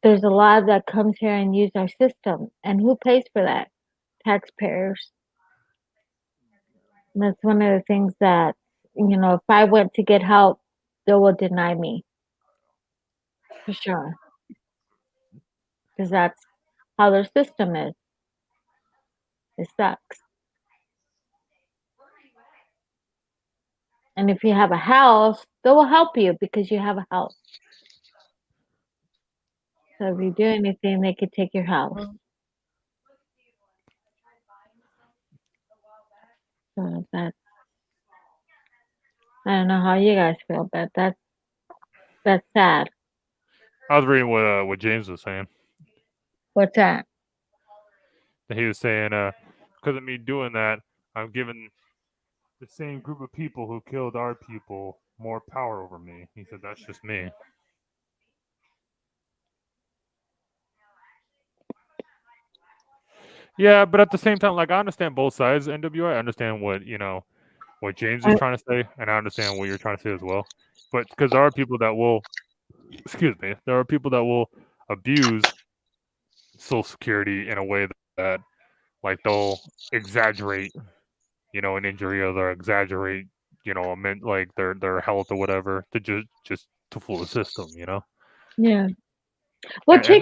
[SPEAKER 4] there's a lot that comes here and use our system, and who pays for that? Taxpayers. And that's one of the things that, if I went to get help, they will deny me for sure, because that's how their system is. It sucks. And if you have a house, they will help you because you have a house. So if you do anything, they could take your house. So that's, I don't know how you guys feel, but that's sad.
[SPEAKER 1] I was reading what James was saying.
[SPEAKER 4] What's that?
[SPEAKER 1] He was saying, because of me doing that, I'm giving the same group of people who killed our people more power over me. He said that's just me. Yeah, but at the same time, like I understand both sides. NWI, I understand what what James is trying to say, and I understand what you're trying to say as well. But because there are people that will, excuse me, there are people that will abuse Social Security in a way that like they'll exaggerate, an injury or they'll exaggerate, like their health or whatever to just to fool the system,
[SPEAKER 4] Yeah. Well,
[SPEAKER 1] And
[SPEAKER 4] check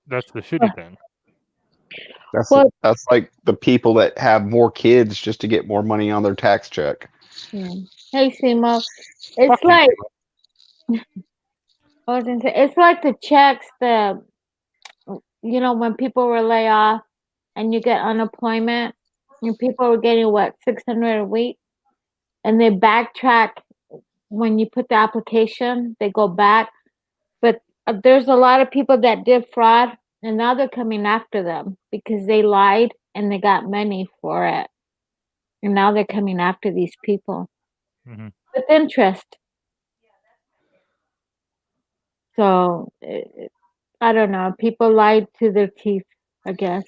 [SPEAKER 1] that's the shitty thing.
[SPEAKER 4] Well,
[SPEAKER 3] That's like the people that have more kids just to get more money on their tax check.
[SPEAKER 4] yeah. Hey, Simo. It's
[SPEAKER 1] Fuck you,
[SPEAKER 4] like
[SPEAKER 1] Simo.
[SPEAKER 4] I was gonna say, it's like the checks, when people were laid off and you get unemployment, and people were getting what, 600 a week, and they backtrack when you put the application, they go back. But there's a lot of people that did fraud, and now they're coming after them because they lied and they got money for it, and now they're coming after these people
[SPEAKER 1] Mhm.
[SPEAKER 4] with interest. So I don't know. People lied to their teeth, I guess.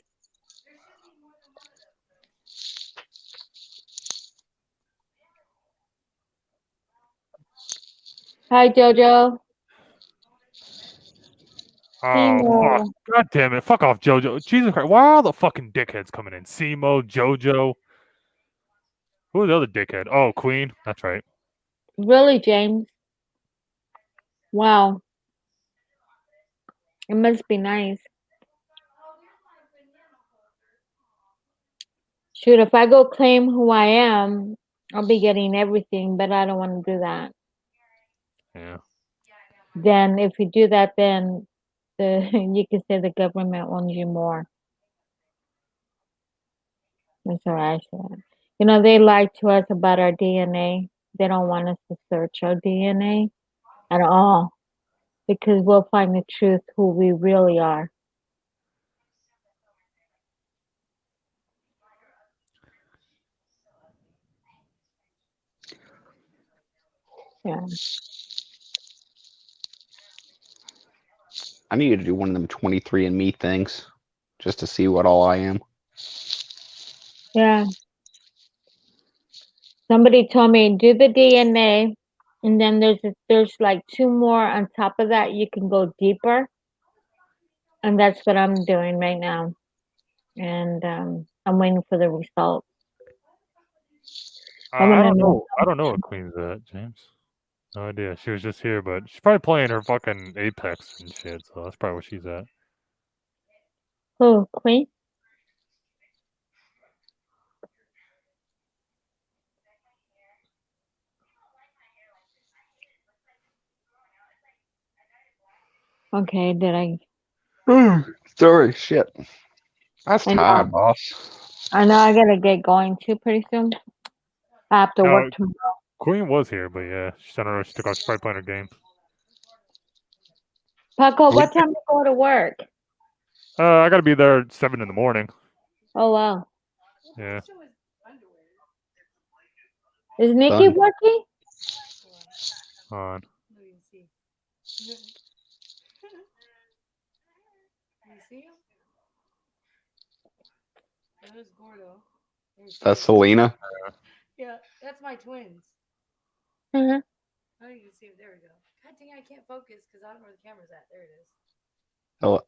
[SPEAKER 4] Hi, Jojo.
[SPEAKER 1] Oh fuck!
[SPEAKER 4] Simo.
[SPEAKER 1] God damn it! Fuck off, JoJo. Jesus Christ! Why are all the fucking dickheads coming in? Simo, JoJo. Who's the other dickhead? Oh, Queen. That's right.
[SPEAKER 4] Really, James? Wow. It must be nice. Shoot, if I go claim who I am, I'll be getting everything, but I don't want to do that.
[SPEAKER 1] Yeah.
[SPEAKER 4] Then if you do that, then you can say the government owns you more. That's what I said. They lied to us about our DNA. They don't want us to search our DNA at all because we'll find the truth who we really are. Yeah.
[SPEAKER 3] I need to do one of them 23andMe things just to see what all I am.
[SPEAKER 4] Yeah. Somebody told me do the DNA, and then there's like two more on top of that. You can go deeper, and that's what I'm doing right now. And I'm waiting for the results. I
[SPEAKER 1] I
[SPEAKER 4] want to
[SPEAKER 1] don't
[SPEAKER 4] know.
[SPEAKER 1] know. I don't know what Queen's at, James. No idea. She was just here, but she's probably playing her fucking Apex and shit. So that's probably where she's at.
[SPEAKER 4] Who, Queen? Okay, did I?
[SPEAKER 3] Sorry, shit. That's
[SPEAKER 4] I know.
[SPEAKER 3] tired, boss.
[SPEAKER 4] I know. I gotta get going too pretty soon. I have to work
[SPEAKER 1] No,
[SPEAKER 4] tomorrow.
[SPEAKER 1] Queen was here, but yeah, I don't know. She took off. She's probably playing her game.
[SPEAKER 4] Paco,
[SPEAKER 3] Yeah.
[SPEAKER 4] what time you go to work?
[SPEAKER 1] I gotta be there at 7 in the morning.
[SPEAKER 4] Oh wow.
[SPEAKER 1] Yeah.
[SPEAKER 4] Is Nikki
[SPEAKER 3] Done.
[SPEAKER 4] working?
[SPEAKER 1] On.
[SPEAKER 3] That's Selena.
[SPEAKER 5] Yeah, that's my twins.
[SPEAKER 4] Uh-huh.
[SPEAKER 5] Oh, you can see it. There we go. God dang, I can't focus because I don't know where the camera's at. There it is.
[SPEAKER 3] Oh,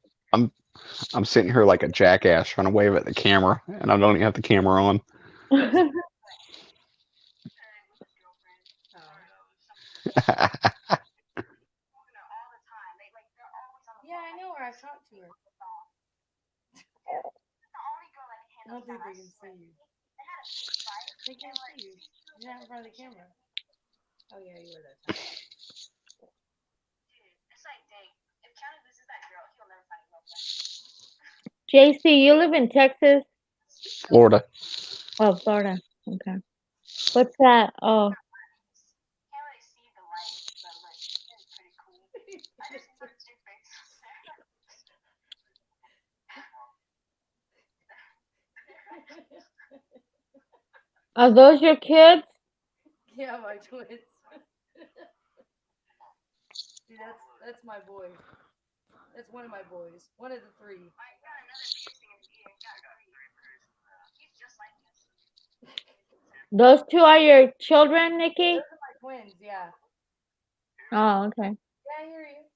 [SPEAKER 3] I'm sitting here like a jackass trying to wave at the camera, and I don't even have the camera on.
[SPEAKER 5] Oh. Yeah, I know her. I've talked to her. I don't think they can see you. They can't see you. You're not in front of the camera. Oh yeah, you were that time.
[SPEAKER 4] JC, you live in Texas?
[SPEAKER 3] Florida.
[SPEAKER 4] Oh, Florida. Okay. What's that? Oh, are those your kids?
[SPEAKER 5] Yeah, my twins. See, that's my boy. That's one of my boys. One of the three.
[SPEAKER 4] Those two are your children, Nikki?
[SPEAKER 5] Those are my twins, yeah.
[SPEAKER 4] Oh, okay.
[SPEAKER 5] Yeah, I hear you.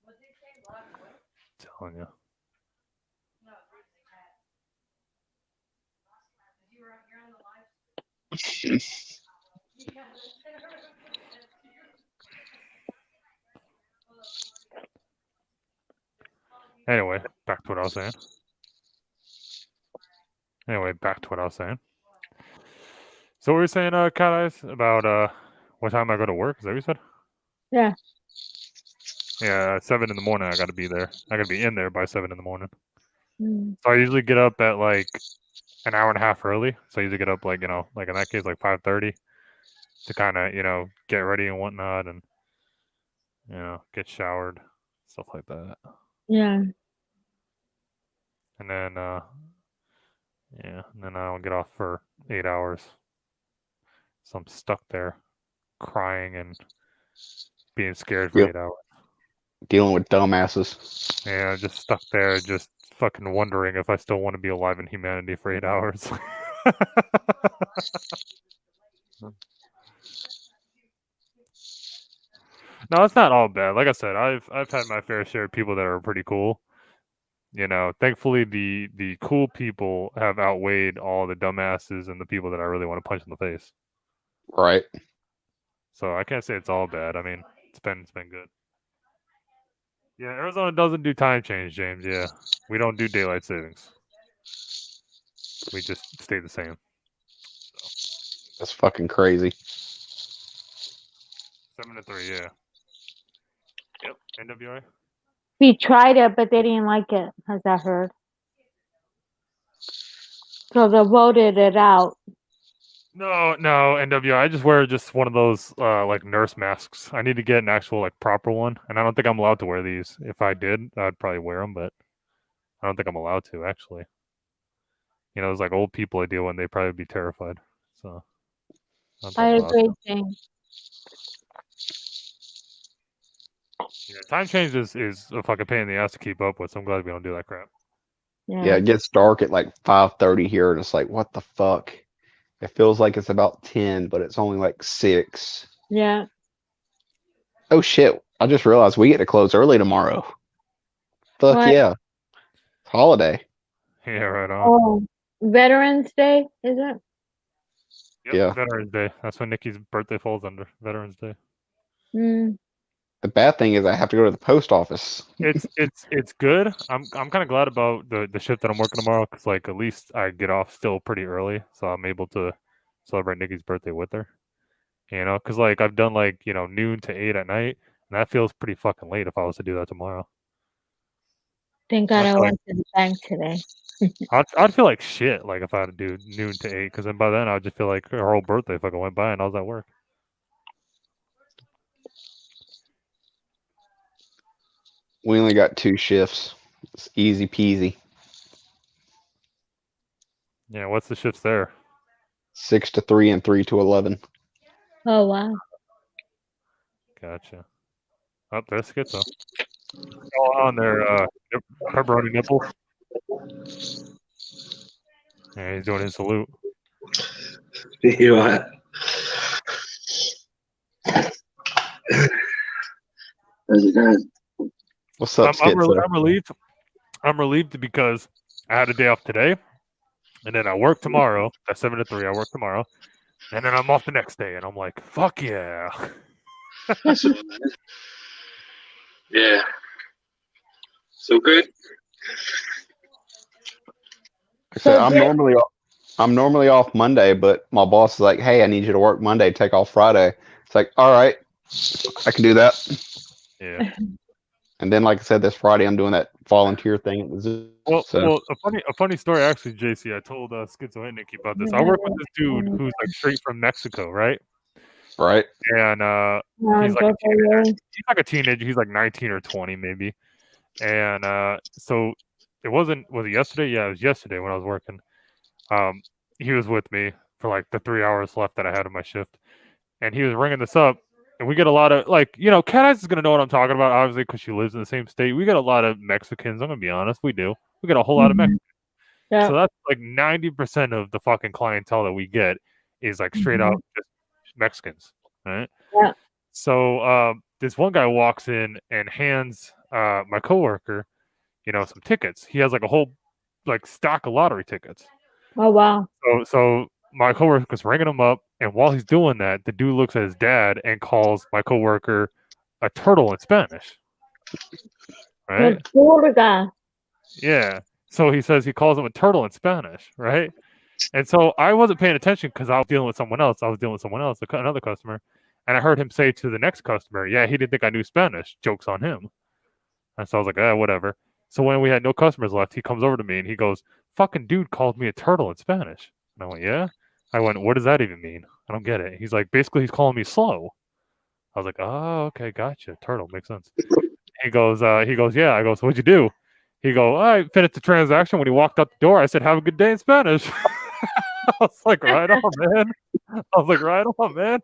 [SPEAKER 5] What did they say? Black what?
[SPEAKER 1] Telling you.
[SPEAKER 5] No, it's a cat. You're on the live. Yeah,
[SPEAKER 1] Anyway, back to what I was saying. So what were you saying, Cat Eyes, about what time I go to work? Is that what you said?
[SPEAKER 4] Yeah.
[SPEAKER 1] Yeah, 7 in the morning. I got to be there. I got to be in there by 7 in the morning.
[SPEAKER 4] Mm.
[SPEAKER 1] So I usually get up at like an hour and a half early. So I usually get up like like in that case like 5:30 to kind of get ready and whatnot, and get showered, stuff like that.
[SPEAKER 4] Yeah.
[SPEAKER 1] And then I'll get off for 8 hours. So I'm stuck there, crying and being scared for
[SPEAKER 3] Yep.
[SPEAKER 1] 8 hours.
[SPEAKER 3] Dealing with dumbasses.
[SPEAKER 1] Yeah, just stuck there, just fucking wondering if I still want to be alive in humanity for 8 hours. No, it's not all bad. Like I said, I've had my fair share of people that are pretty cool. Thankfully the cool people have outweighed all the dumbasses and the people that I really want to punch in the face.
[SPEAKER 3] Right.
[SPEAKER 1] So I can't say it's all bad. I mean, it's been good. Yeah, Arizona doesn't do time change, James. Yeah, we don't do daylight savings. We just stay the same.
[SPEAKER 3] That's fucking crazy.
[SPEAKER 1] 7 to 3. Yeah. Yep. NWA.
[SPEAKER 4] We tried it, but they didn't like it, as I heard. So they voted it out.
[SPEAKER 1] No, NWA. I just wear just one of those like nurse masks. I need to get an actual like proper one, and I don't think I'm allowed to wear these. If I did, I'd probably wear them, but I don't think I'm allowed to actually. Those like old people I deal with, they'd probably be terrified. So I don't think
[SPEAKER 4] I
[SPEAKER 1] I'm allowed
[SPEAKER 4] agree,
[SPEAKER 1] to.
[SPEAKER 4] James.
[SPEAKER 1] Yeah, time change is a fucking pain in the ass to keep up with. So I'm glad we don't do that crap.
[SPEAKER 3] Yeah, it gets dark at like 5:30 here, and it's like, what the fuck? It feels like it's about 10, but it's only like 6.
[SPEAKER 4] Yeah.
[SPEAKER 3] Oh shit! I just realized we get to close early tomorrow. Fuck
[SPEAKER 4] What?
[SPEAKER 3] yeah! Holiday.
[SPEAKER 1] Yeah, right on.
[SPEAKER 4] Oh, Veterans Day, is it?
[SPEAKER 1] Yep,
[SPEAKER 3] Yeah.
[SPEAKER 1] Veterans Day. That's when Nikki's birthday falls under. Veterans Day.
[SPEAKER 4] Mm.
[SPEAKER 3] The bad thing is I have to go to the post office.
[SPEAKER 1] It's good. I'm kind of glad about the shift that I'm working tomorrow because like at least I get off still pretty early, so I'm able to celebrate Nikki's birthday with her. Because like I've done like noon to 8 at night, and that feels pretty fucking late if I was to do that tomorrow.
[SPEAKER 4] Thank God I
[SPEAKER 1] Like,
[SPEAKER 4] went to the bank today.
[SPEAKER 1] I'd feel like shit like if I had to do noon to 8, because then by then I'd just feel like her whole birthday fucking went by and I was at work.
[SPEAKER 3] We only got 2 shifts. It's easy peasy.
[SPEAKER 1] Yeah, what's the shifts there?
[SPEAKER 3] 6 to 3 and 3 to 11.
[SPEAKER 4] Oh, wow.
[SPEAKER 1] Gotcha. Oh, there's Schizo. Oh, on their pepperoni nipples. Yeah, he's doing his salute.
[SPEAKER 6] You what? How's it going?
[SPEAKER 3] What's up,
[SPEAKER 1] I'm
[SPEAKER 3] Schizo?
[SPEAKER 1] relieved. I'm relieved because I had a day off today, and then I work tomorrow. At 7 to 3, I work tomorrow, and then I'm off the next day, and I'm like, fuck yeah.
[SPEAKER 6] So, yeah. So good.
[SPEAKER 3] I said
[SPEAKER 4] So
[SPEAKER 3] I'm normally off Monday, but my boss is like, "Hey, I need you to work Monday, take off Friday." It's like, all right, I can do that.
[SPEAKER 1] Yeah.
[SPEAKER 3] And then, like I said, this Friday I'm doing that volunteer thing at the zoo.
[SPEAKER 1] Well,
[SPEAKER 3] So
[SPEAKER 1] well, a funny story actually, JC. I told Schizoid about this. I work with this dude who's like straight from Mexico, right?
[SPEAKER 3] right,
[SPEAKER 1] And he's like a teenager. He's like a teenager. He's like 19 or 20 maybe. And so was it yesterday? Yeah, it was yesterday when I was working. He was with me for like the 3 hours left that I had of my shift, and he was ringing this up. And we get a lot of Cat Eyes is gonna know what I'm talking about, obviously, because she lives in the same state. We get a lot of Mexicans. I'm gonna be honest, we do. We get a whole lot of Mexicans.
[SPEAKER 4] Yeah.
[SPEAKER 1] So that's like 90% of the fucking clientele that we get is like straight out just Mexicans, right?
[SPEAKER 4] Yeah.
[SPEAKER 1] So this one guy walks in and hands my coworker, some tickets. He has like a whole like stack of lottery tickets.
[SPEAKER 4] Oh wow.
[SPEAKER 1] So my coworker's ringing him up, and while he's doing that, the dude looks at his dad and calls my coworker a turtle in Spanish. Right?
[SPEAKER 4] Tortuga.
[SPEAKER 1] Yeah. So he calls him a turtle in Spanish, right? And so I wasn't paying attention because I was dealing with someone else. Another customer, and I heard him say to the next customer, "Yeah, he didn't think I knew Spanish. Joke's on him." And so I was like, whatever. So when we had no customers left, he comes over to me and he goes, "Fucking dude called me a turtle in Spanish." And I went, "Yeah?" I went, "What does that even mean? I don't get it." He's like, "Basically, he's calling me slow." I was like, "Oh, okay, gotcha. Turtle makes sense." He goes, "Yeah." I go, "So what'd you do?" He go, "I finished the transaction." When he walked out the door, I said, "Have a good day" in Spanish. I was like, "Right on, man." I was like, "Right on, man."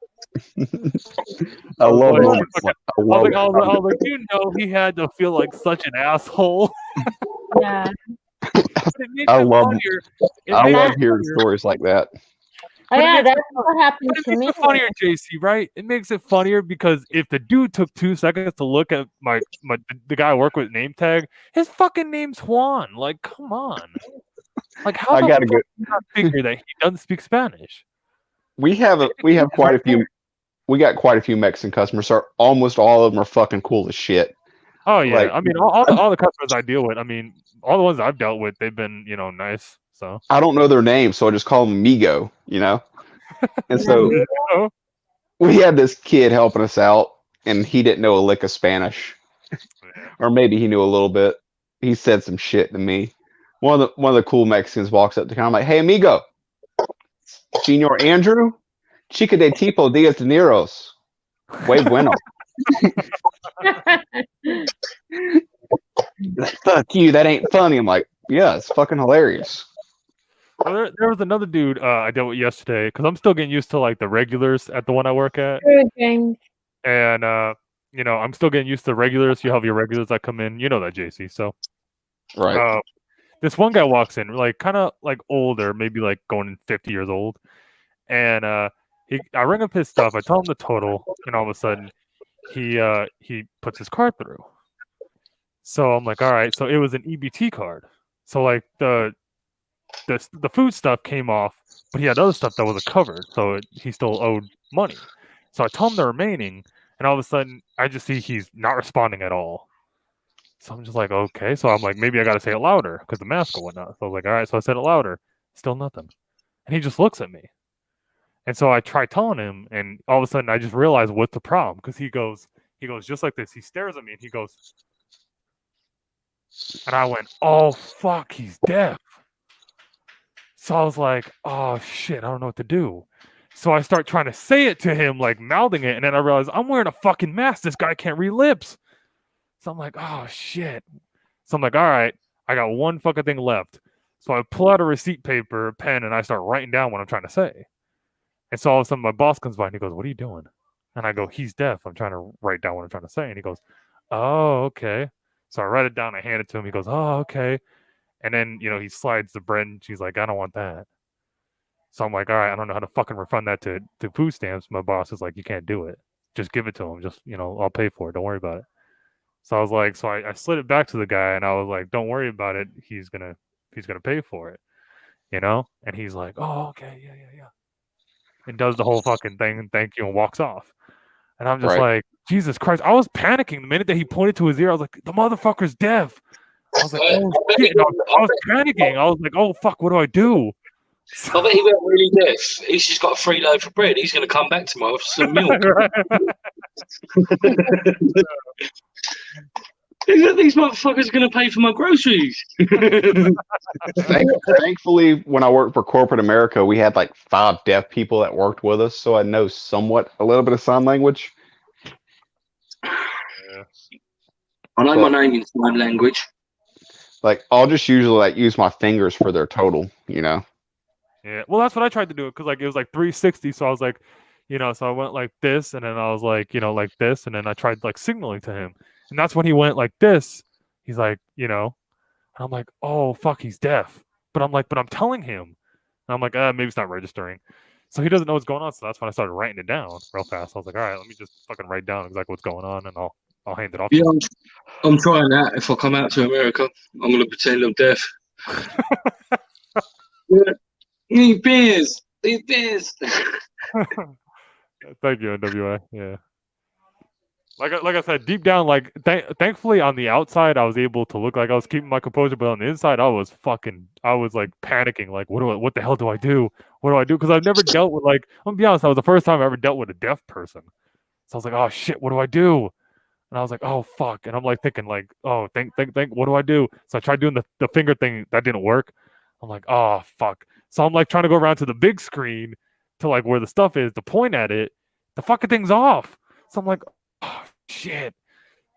[SPEAKER 3] I love
[SPEAKER 1] like,
[SPEAKER 3] it. I love it.
[SPEAKER 1] I was like, he had to feel like such an asshole.
[SPEAKER 4] Yeah.
[SPEAKER 3] I love hearing stories like that.
[SPEAKER 4] Oh yeah, that's what happened
[SPEAKER 1] But it
[SPEAKER 4] to
[SPEAKER 1] makes
[SPEAKER 4] me.
[SPEAKER 1] it funnier, JC, right? It makes it funnier because if the dude took 2 seconds to look at the guy I work with name tag, his fucking name's Juan. Like, come on. Like, how
[SPEAKER 3] I
[SPEAKER 1] the
[SPEAKER 3] gotta
[SPEAKER 1] fuck
[SPEAKER 3] go.
[SPEAKER 1] do you not figure that he doesn't speak Spanish?
[SPEAKER 3] We have quite a few. We got quite a few Mexican customers. So almost all of them are fucking cool as shit.
[SPEAKER 1] Oh yeah,
[SPEAKER 3] Like,
[SPEAKER 1] I mean, all the customers I deal with, I mean, all the ones I've dealt with, they've been nice. So
[SPEAKER 3] I don't know their names, so I just call them Migo. And so we had this kid helping us out, and he didn't know a lick of Spanish, or maybe he knew a little bit. He said some shit to me. One of the cool Mexicans walks up to him. I'm like, "Hey, amigo, Senor Andrew, chica de tipo Diaz de Niros, muy bueno." Fuck you, that ain't funny. I'm like, yeah, it's fucking hilarious.
[SPEAKER 1] Well, there was another dude I dealt with yesterday because I'm still getting used to like the regulars at the one I work at,
[SPEAKER 4] James.
[SPEAKER 1] and I'm still getting used to regulars. You have your regulars that come in, you know that, JC. So
[SPEAKER 3] Right.
[SPEAKER 1] this one guy walks in, like kind of like older, maybe like going 50 years old, and I ring up his stuff. I tell him the total, and all of a sudden he puts his card through. So I'm like, all right. So it was an EBT card. So like the food stuff came off, but he had other stuff that wasn't covered, so he still owed money. So I tell him the remaining, and all of a sudden I just see he's not responding at all. So I'm just like, okay. So I'm like, maybe I got to say it louder because the mask or whatnot. So I was like, all right. So I said it louder. Still nothing. And he just looks at me. And so I try telling him, and all of a sudden I just realize what's the problem because he goes just like this. He stares at me and he goes, and I went, oh fuck, he's deaf. So I was like, oh shit, I don't know what to do. So I start trying to say it to him, like mouthing it, and then I realize I'm wearing a fucking mask. This guy can't read lips. So I'm like, oh shit. So I'm like, all right, I got one fucking thing left. So I pull out a receipt paper, a pen, and I start writing down what I'm trying to say. And so all of a sudden my boss comes by and he goes, what are you doing? And I go, he's deaf. I'm trying to write down what I'm trying to say. And he goes, oh, okay. So I write it down. I hand it to him. He goes, oh, okay. And then, he slides the bread and she's like, I don't want that. So I'm like, all right, I don't know how to fucking refund that to food stamps. My boss is like, you can't do it. Just give it to him. Just, I'll pay for it. Don't worry about it. So I was like, I slid it back to the guy and I was like, don't worry about it. He's gonna pay for it. And he's like, oh, okay, yeah. And does the whole fucking thing and thank you and walks off. And I'm just like, Jesus Christ. I was panicking the minute that he pointed to his ear. I was like, the motherfucker's deaf. I was like, oh shit. I was panicking. I was like, oh fuck, what do I do?
[SPEAKER 6] I bet he went really deaf. He's just got a free loaf of bread. He's going to come back tomorrow for some milk. These motherfuckers are going to pay for my groceries.
[SPEAKER 3] Thankfully, when I worked for corporate America, we had like 5 deaf people that worked with us, so I know somewhat a little bit of sign language.
[SPEAKER 6] I know my name in sign language.
[SPEAKER 3] Like I'll just usually like use my fingers for their total, you know.
[SPEAKER 1] Yeah, well, that's what I tried to do because like it was like 360, so I was like, so I went like this, and then I was like, like this, and then I tried like signaling to him, and that's when he went like this. He's like, and I'm like, oh fuck, he's deaf, but I'm telling him, and I'm like, maybe it's not registering, so he doesn't know what's going on. So that's when I started writing it down real fast. I was like, all right, let me just fucking write down exactly what's going on, and I'll hand it off.
[SPEAKER 6] Yeah,
[SPEAKER 1] to him.
[SPEAKER 6] I'm trying that. If I come out to America, I'm going to pretend I'm deaf. Yeah. Need beers. Need beers.
[SPEAKER 1] Thank you, NWA. Yeah. Like I said, deep down, like thankfully on the outside, I was able to look like I was keeping my composure, but on the inside, I was like panicking. Like, what the hell do I do? What do I do? Because I've never dealt with I'm gonna be honest, that was the first time I ever dealt with a deaf person. So I was like, oh shit, what do I do? And I was like, oh fuck, and I'm like thinking like, oh think, what do I do? So I tried doing the finger thing, that didn't work. I'm like, oh fuck. So I'm like trying to go around to the big screen to like where the stuff is to point at it. The fucking thing's off. So I'm like, oh shit.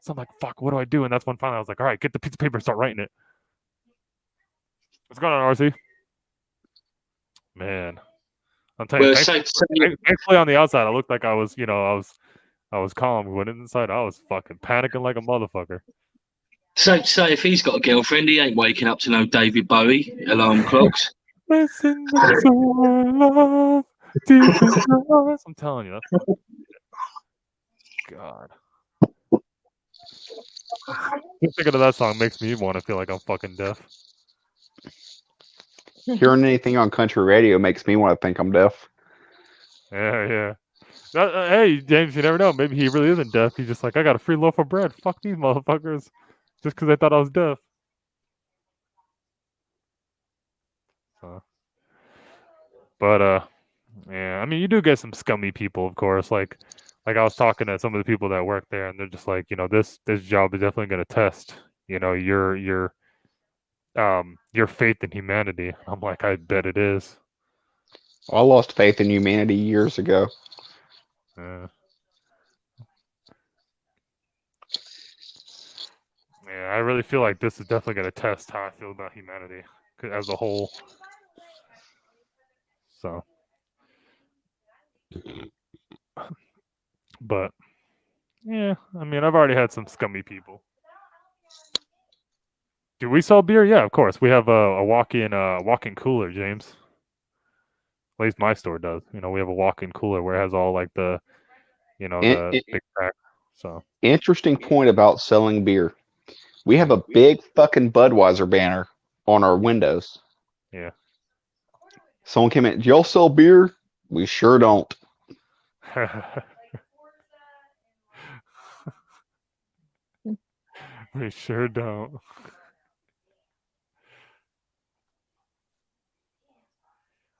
[SPEAKER 1] So I'm like, fuck, what do I do? And that's when finally I was like, all right, get the piece of paper and start writing it. What's going on, RC? Man. I'm telling you, thankfully on the outside, I looked like I was, I was calm, but inside I was fucking panicking like a motherfucker.
[SPEAKER 6] Safe to say, if he's got a girlfriend, he ain't waking up to no David Bowie alarm clocks.
[SPEAKER 1] Listen to our love, deep in your eyes. I'm telling you, that's God. Just thinking of that song makes me want to feel like I'm fucking deaf.
[SPEAKER 3] Hearing anything on country radio makes me want to think I'm deaf.
[SPEAKER 1] Yeah. Hey, James, you never know. Maybe he really isn't deaf. He's just like, I got a free loaf of bread. Fuck these motherfuckers. Just because they thought I was deaf. But yeah, I mean, you do get some scummy people, of course. Like I was talking to some of the people that work there, and they're just like, this job is definitely going to test, your faith in humanity. I'm like, I bet it is.
[SPEAKER 3] I lost faith in humanity years ago.
[SPEAKER 1] Yeah, I really feel like this is definitely going to test how I feel about humanity as a whole. So, but yeah, I mean, I've already had some scummy people. Do we sell beer? Yeah, of course. We have a walk-in cooler, James. At least my store does. We have a walk-in cooler where it has all like the, the big pack. So
[SPEAKER 3] interesting point about selling beer. We have a big fucking Budweiser banner on our windows.
[SPEAKER 1] Yeah.
[SPEAKER 3] Someone came in. Do y'all sell beer? We sure don't.
[SPEAKER 1] We sure don't.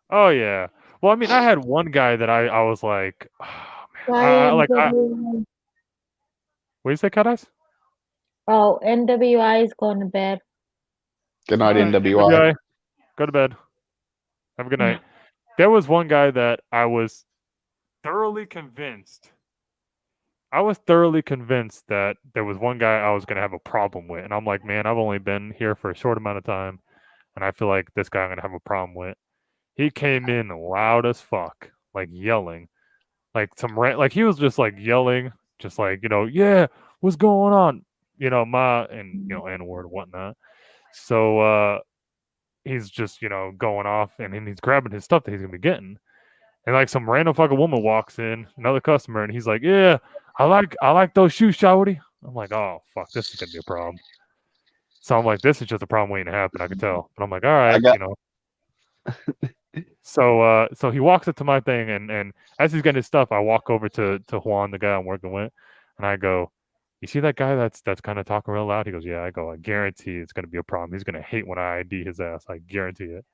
[SPEAKER 1] Oh yeah. Well, I mean, I had one guy that I was like, oh, man. What do you say, Cut Eyes?
[SPEAKER 4] Oh, NWI is going to bed.
[SPEAKER 3] Good night, NWI.
[SPEAKER 1] Go to bed. Have a good night. There was one guy that I was thoroughly convinced. that there was one guy I was going to have a problem with. And I'm like, man, I've only been here for a short amount of time. And I feel like this guy I'm going to have a problem with. He came in loud as fuck, like yelling. Like he was just like yelling, just like, yeah, what's going on? Ma, and, N-word and whatnot. So he's just, going off and he's grabbing his stuff that he's going to be getting. And like some random fucking woman walks in, another customer, and he's like, yeah, I like those shoes, shawty. I'm like, oh fuck, this is gonna be a problem. So I'm like, this is just a problem waiting to happen. I can tell. But I'm like, all right, So he walks up to my thing, and as he's getting his stuff, I walk over to Juan, the guy I'm working with, and I go, you see that guy that's kind of talking real loud? He goes, yeah. I go, I guarantee it's gonna be a problem. He's gonna hate when I ID his ass. I guarantee it.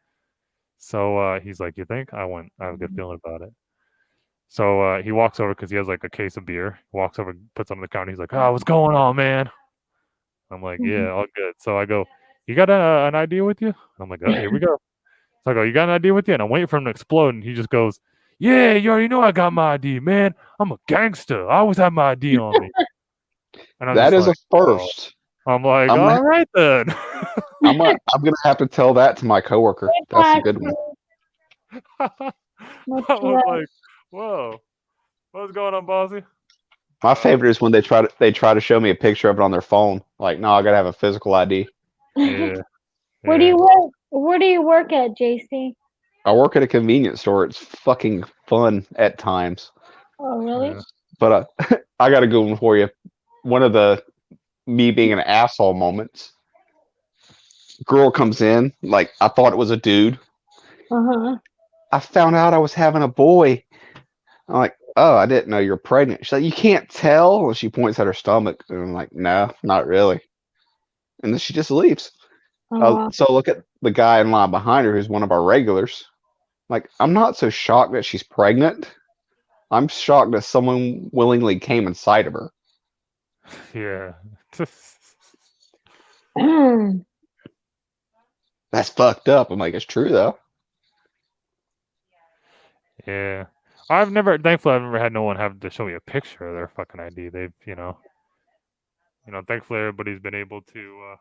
[SPEAKER 1] So he's like, "You think?" I have a good feeling about it. So he walks over because he has like a case of beer. Walks over, puts it on the counter. He's like, "Oh, what's going on, man?" I'm like, "Yeah, all good." So I go, "You got an idea with you?" I'm like, "Oh, here we go." So I go, "You got an idea with you?" And I'm waiting for him to explode, and he just goes, "Yeah, you already know I got my ID, man. I'm a gangster. I always have my ID on me." And I'm
[SPEAKER 3] That
[SPEAKER 1] just
[SPEAKER 3] is a
[SPEAKER 1] like, "Oh."
[SPEAKER 3] first.
[SPEAKER 1] I'm like,
[SPEAKER 3] I'm gonna,
[SPEAKER 1] "All right then."
[SPEAKER 3] I'm gonna have to tell that to my coworker. That's a good one.
[SPEAKER 1] I was like, "Whoa, what's going on, Bossy?"
[SPEAKER 3] My favorite is when they try to show me a picture of it on their phone. Like, no, I gotta have a physical ID.
[SPEAKER 1] Yeah,
[SPEAKER 4] Where do
[SPEAKER 1] yeah.
[SPEAKER 4] you work? Where do you work at, JC?
[SPEAKER 3] I work at a convenience store. It's fucking fun at times.
[SPEAKER 4] Oh, really?
[SPEAKER 1] Yeah.
[SPEAKER 3] But I got a good one for you. One of the me being an asshole moments. Girl comes in, like I thought it was a dude.
[SPEAKER 4] Uh-huh.
[SPEAKER 3] I found out I was having a boy. I'm like, oh, I didn't know you're pregnant. She's like, you can't tell. Well, she points at her stomach, and I'm like, no, not really. And then she just leaves.
[SPEAKER 4] Oh, wow.
[SPEAKER 3] So look at the guy in line behind her, who's one of our regulars. Like, I'm not so shocked that she's pregnant. I'm shocked that someone willingly came inside of her.
[SPEAKER 1] Yeah.
[SPEAKER 3] That's fucked up. I'm like, it's true though.
[SPEAKER 1] Yeah. Thankfully, I've never had no one have to show me a picture of their fucking ID. They've, thankfully everybody's been able to,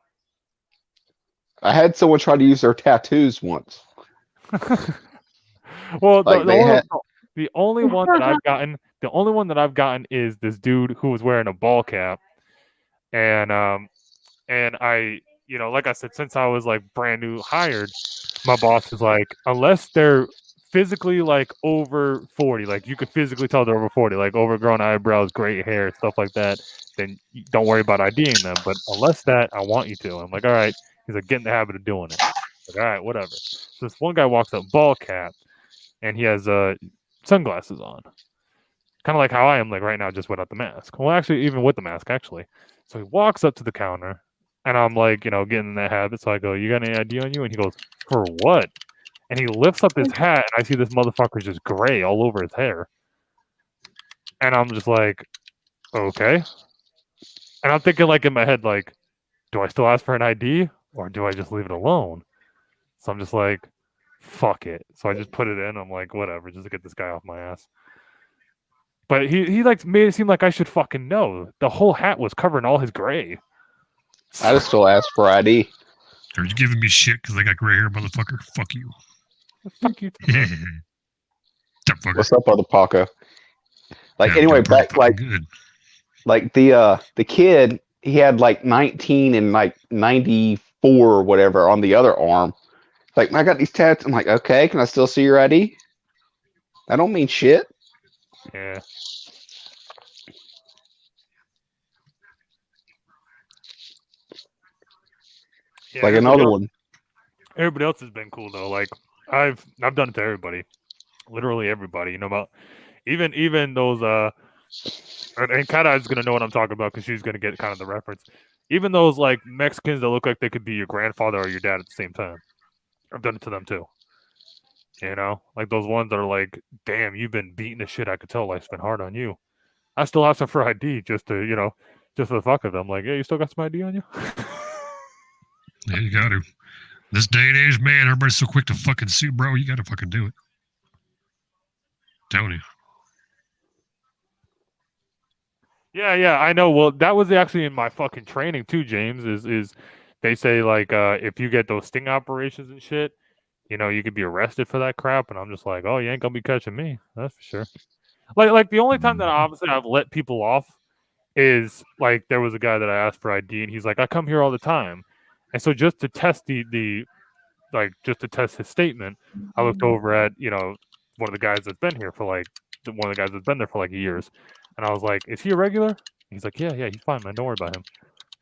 [SPEAKER 3] I had someone try to use their tattoos once.
[SPEAKER 1] well,
[SPEAKER 3] Like they had,
[SPEAKER 1] the only one that I've gotten is this dude who was wearing a ball cap. And I, like I said, since I was like brand new hired, my boss is like, unless they're physically like over 40, like you could physically tell they're over 40, like overgrown eyebrows, gray hair, stuff like that, then don't worry about IDing them. But unless that, I want you to. I'm like, all right. He's like, get in the habit of doing it. Like, all right, whatever. So this one guy walks up, ball cap, and he has sunglasses on, kind of like how I am like right now, just without the mask. Well, actually, even with the mask, actually. So he walks up to the counter, and I'm like, getting in that habit. So I go, "You got any ID on you?" And he goes, "For what?" And he lifts up his hat, and I see this motherfucker's just gray all over his hair. And I'm just like, okay. And I'm thinking like in my head, like, do I still ask for an ID or do I just leave it alone? So I'm just like, fuck it. So I just put it in. I'm like, whatever, just to get this guy off my ass. But he like made it seem like I should fucking know. The whole hat was covering all his gray.
[SPEAKER 3] I just still ask for ID.
[SPEAKER 7] Are you giving me shit because I got gray hair, motherfucker? Fuck you.
[SPEAKER 1] Fuck you too, man.
[SPEAKER 7] That fucker.
[SPEAKER 3] What's up, brother Paco? Like
[SPEAKER 7] Yeah, I'm
[SPEAKER 3] anyway,
[SPEAKER 7] doing pretty
[SPEAKER 3] back
[SPEAKER 7] fucking good.
[SPEAKER 3] like the kid, he had like 19 and like 94 or whatever on the other arm. Like, I got these tats. I'm like, okay, can I still see your ID? I don't mean shit.
[SPEAKER 1] Yeah. Yeah,
[SPEAKER 3] Like
[SPEAKER 1] everybody
[SPEAKER 3] another
[SPEAKER 1] else,
[SPEAKER 3] one.
[SPEAKER 1] everybody else has been cool though. Like I've done it to everybody, literally everybody. About even those and kind of is gonna know what I'm talking about because she's gonna get kind of the reference. Even those like Mexicans that look like they could be your grandfather or your dad at the same time. I've done it to them too. Like those ones that are like, damn, you've been beating the shit. I could tell life's been hard on you. I still have some for ID just to, just for the fuck of it. I'm like, yeah, you still got some ID on you?
[SPEAKER 7] Yeah, you got to. This day and age, man, everybody's so quick to fucking sue, bro. You got to fucking do it. Telling you.
[SPEAKER 1] Yeah, I know. Well, that was actually in my fucking training too, James. Is they say like if you get those sting operations and shit, you could be arrested for that crap. And I'm just like, oh, you ain't gonna be catching me. That's for sure. Like the only time that obviously I've let people off is like there was a guy that I asked for ID and he's like, I come here all the time. And so just to test just to test his statement, I looked over at, one of the guys that's been here for like one of the guys that's been there for like years. And I was like, is he a regular? He's like, yeah, he's fine, man. Don't worry about him.